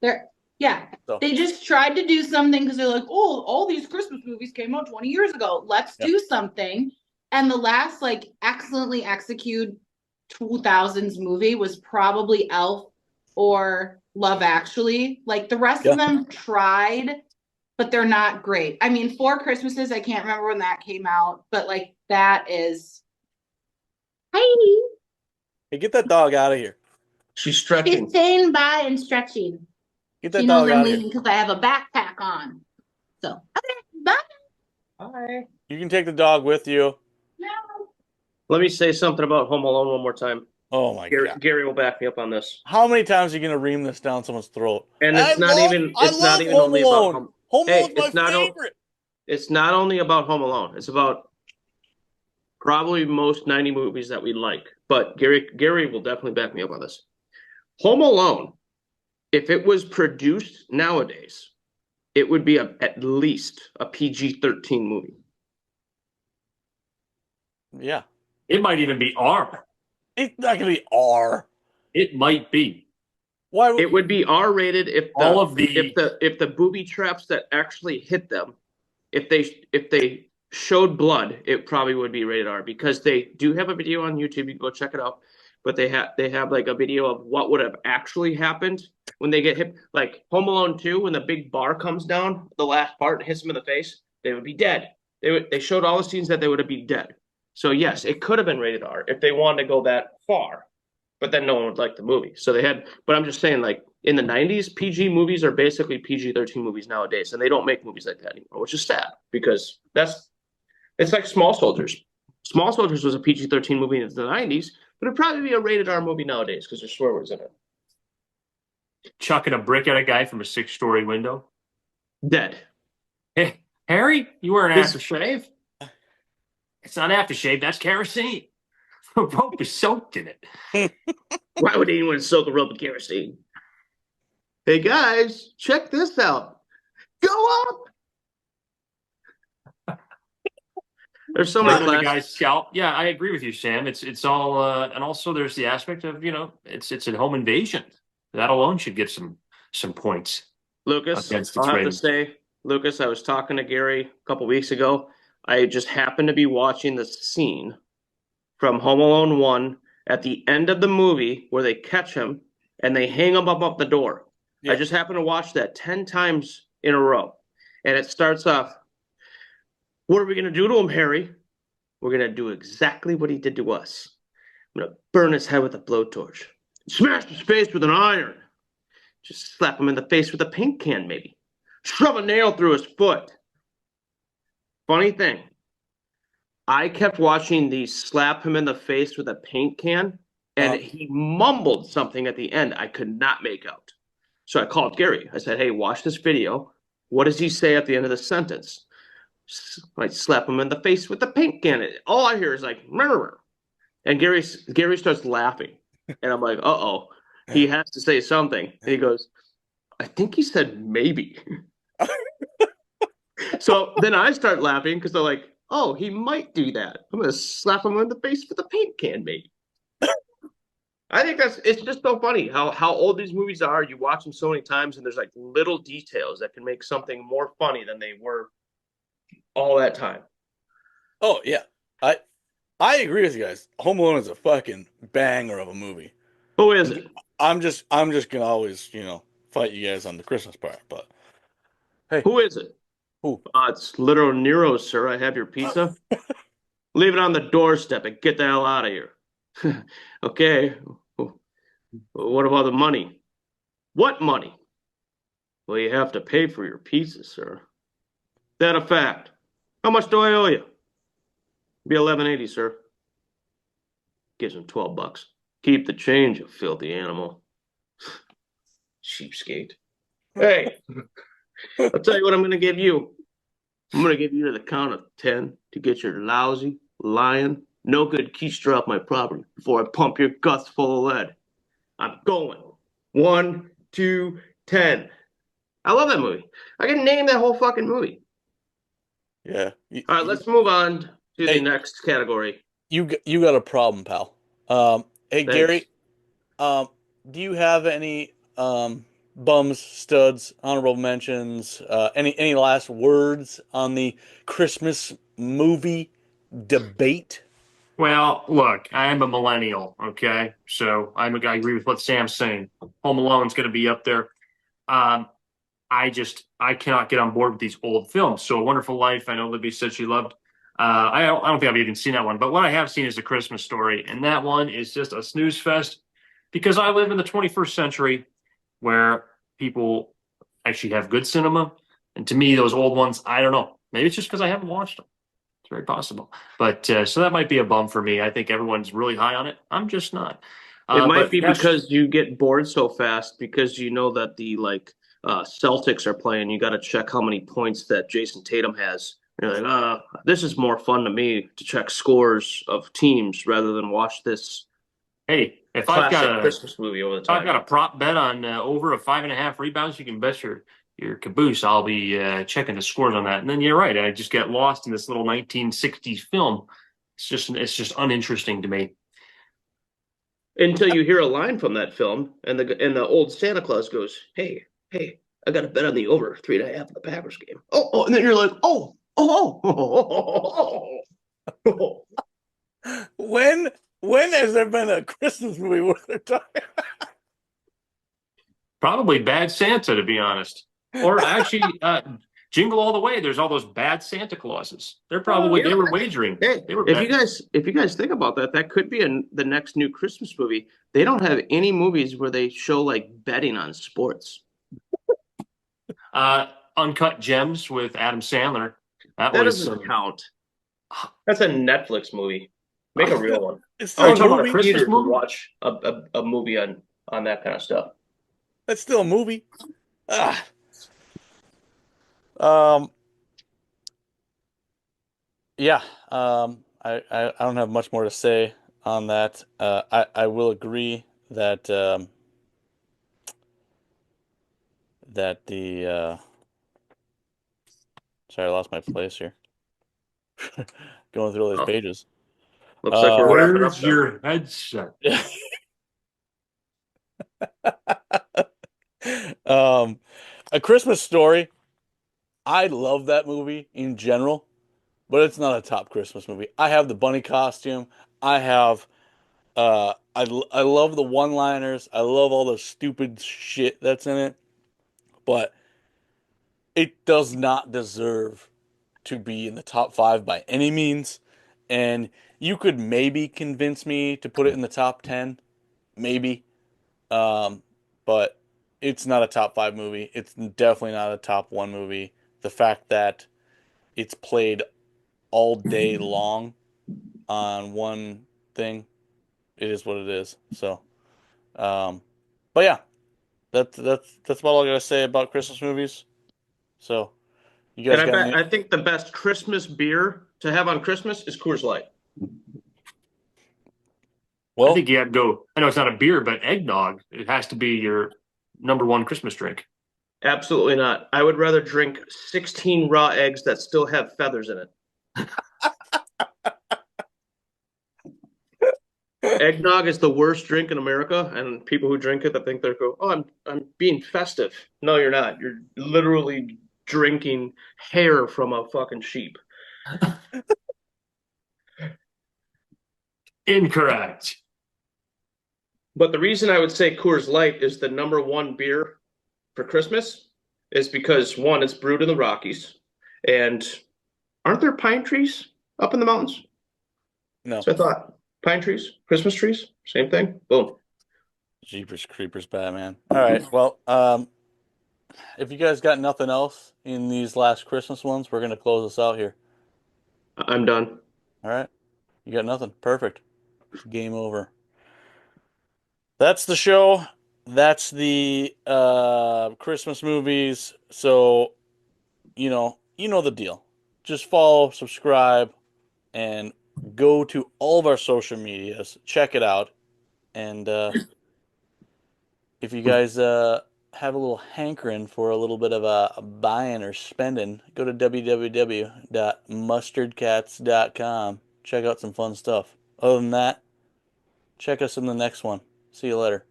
they're yeah. So They just tried to do something because they're like, oh, all these Christmas movies came out 20 years ago. Let's Yep. do something. And the last like excellently executed 2000s movie was probably Elf or Love Actually. Like the rest Yeah. of them tried, but they're not great. I mean, Four Christmases, I can't remember when that came out, but like that is. Hi. hey, get that dog out of here. She's stretching. She's staying by and stretching. Get She that knows dog I'm out of here. leaving because I have a backpack on. So, okay, bye. Hi. You can take the dog with you. No. Let me say something about Home Alone one more time. Oh my Gary, god! Gary will back me up on this. How many times are you gonna ream this down someone's throat? And it's not even. I It's love not even Home only Alone. about Home. Home Hey, Alone's my it's not favorite. It's not only about Home Alone. It's about probably most 90 movies that we like. But Gary will definitely back me up on this. Home Alone, if it was produced nowadays, it would be at least a PG-13 movie. Yeah, It might even be R. it's not gonna be R. It might be. Why? It would be R-rated if All of the- if the booby traps that actually hit them, if they showed blood, it probably would be rated R because they do have a video on YouTube. You can go check it out. But they have like a video of what would have actually happened when they get hit. Like Home Alone 2, when the big bar comes down, the last part hits them in the face, they would be dead. They showed all the scenes that they would be dead. So yes, it could have been rated R if they wanted to go that far. But then no one would like the movie. So they had, but I'm just saying, like in the 90s, PG movies are basically PG-13 movies nowadays, and they don't make movies like that anymore, which is sad because it's like Small Soldiers. Small Soldiers was a PG-13 movie in the 90s, but it'd probably be a rated R movie nowadays because there's swear words in it. Chucking a brick at a guy from a 6-story window. Dead. Hey, Harry, you wear an This- aftershave? It's not aftershave, that's kerosene. The rope is soaked in it. Why would anyone soak a rope in kerosene? Hey guys, check this out. Go up. There's so many Burn the class- guy's scalp. Yeah, I agree with you, Sam. It's all and also there's the aspect of, it's a home invasion. That alone should get some points. Lucas, against I'll its have to ratings. say, Lucas, I was talking to Gary a couple weeks ago. I just happened to be watching the scene from Home Alone 1 at the end of the movie where they catch him and they hang him up the door. Yeah. I just happened to watch that 10 times in a row. And it starts off, what are we going to do to him, Harry? We're going to do exactly what he did to us. I'm going to burn his head with a blowtorch, smash his face with an iron, just slap him in the face with a paint can, maybe, shove a nail through his foot. Funny thing, I kept watching the slap him in the face with a paint can, and he mumbled something at the end I could not make out. So I called Gary. I said, hey, watch this video. What does he say at the end of the sentence? I slap him in the face with the paint can. All I hear is like, murr. And Gary starts laughing. And I'm like, uh-oh, he has to say something. And he goes, I think he said maybe. So then I start laughing because they're like, oh, he might do that. I'm going to slap him in the face with a paint can, maybe. I think it's just so funny how old these movies are. You watch them so many times and there's like little details that can make something more funny than they were all that time. Oh yeah, I agree with you guys. Home Alone is a fucking banger of a movie. Who is it? I'm just gonna always fight you guys on the Christmas part, but hey, Who is it? who? It's Little Nero, sir. I have your pizza. Leave it on the doorstep and get the hell out of here. Okay. What about the money? What money? Well, you have to pay for your pizza, sir. That a fact? How much do I owe you? Be $11.80, sir. Gives him $12. Keep the change, you filthy animal. Cheapskate. Hey, I'll tell you what I'm going to give you. I'm going to give you to the count of 10 to get your lousy, lying, no good keister off my property before I pump your guts full of lead. I'm going. 1, 2, 10. I love that movie. I can name that whole fucking movie. Yeah. All right, let's move on to Hey. the next category. You got a problem, pal. Hey Thanks. Gary, do you have any bums, studs, honorable mentions, any last words on the Christmas movie debate? Well, look, I am a millennial, okay? So I agree with what Sam's saying. Home Alone's going to be up there. I cannot get on board with these old films. So A Wonderful Life, I know Libby said she loved. I don't think I've even seen that one, but what I have seen is A Christmas Story, and that one is just a snooze fest because I live in the 21st century where people actually have good cinema, and to me, those old ones, I don't know. Maybe it's just because I haven't watched them. It's very possible. But so that might be a bum for me. I think everyone's really high on it. I'm just not. It might but be yes, because you get bored so fast because you know that the Celtics are playing. You got to check how many points that Jason Tatum has. You're like, this is more fun to me to check scores of teams rather than watch this hey, if I've classic got Christmas movie over the if I've time. got a prop bet on over a 5.5 rebounds, you can bet your caboose I'll be checking the scores on that. And then you're right, I just get lost in this little 1960s film. It's just uninteresting to me. Until you hear a line from that film, and the old Santa Claus goes, "Hey, I got a bet on the over 3.5 of the Packers game." Oh, and then you're like, oh. When has there been a Christmas movie where they're talking? Probably Bad Santa, to be honest. Or actually, Jingle All the Way. There's all those bad Santa Clauses. They were wagering. Hey, They were if you guys think about that, that could be the next new Christmas movie. They don't have any movies where they show like betting on sports. Uncut Gems with Adam Sandler. That That was doesn't count. That's a Netflix movie. Make a real one. It's I still would a come on a movie. Christmas theater to movie? watch a movie on that kind of stuff. That's still a movie. Ah. Yeah. I don't have much more to say on that. I will agree that that the sorry, I lost my place here. Going through all these Oh. pages. Looks like we're wrapping up. Where's Then. your headset? Um, A Christmas Story. I love that movie in general, but it's not a top Christmas movie. I have the bunny costume. I have I love the one-liners. I love all the stupid shit that's in it, but it does not deserve to be in the top 5 by any means. And you could maybe convince me to put it in the top 10, maybe. Um, but it's not a top 5 movie. It's definitely not a top 1 movie. The fact that it's played all day long on one thing, it is what it is. So, um, but yeah, that's about all I gotta say about Christmas movies. So, you And guys got any? I think the best Christmas beer to have on Christmas is Coors Light. I Well, think you have to go. I know it's not a beer, but eggnog. It has to be your number one Christmas drink. Absolutely not. I would rather drink 16 raw eggs that still have feathers in it. Eggnog is the worst drink in America, and people who drink it that think they're go, oh, I'm being festive. No, you're not. You're literally drinking hair from a fucking sheep. Incorrect. But the reason I would say Coors Light is the number one beer for Christmas is because one, it's brewed in the Rockies, and aren't there pine trees up in the mountains? no. So I thought pine trees, Christmas trees, same thing. Boom. Jeepers Creepers, Batman. All right. Well, if you guys got nothing else in these last Christmas ones, we're gonna close this out here. I'm done. All right. You got nothing. Perfect. Game over. That's the show. That's the Christmas movies. So, you know the deal. Just follow, subscribe, and go to all of our social medias. Check it out. And if you guys have a little hankering for a little bit of a buying or spending, go to www.mustardcats.com. Check out some fun stuff. Other than that, check us in the next one. See you later.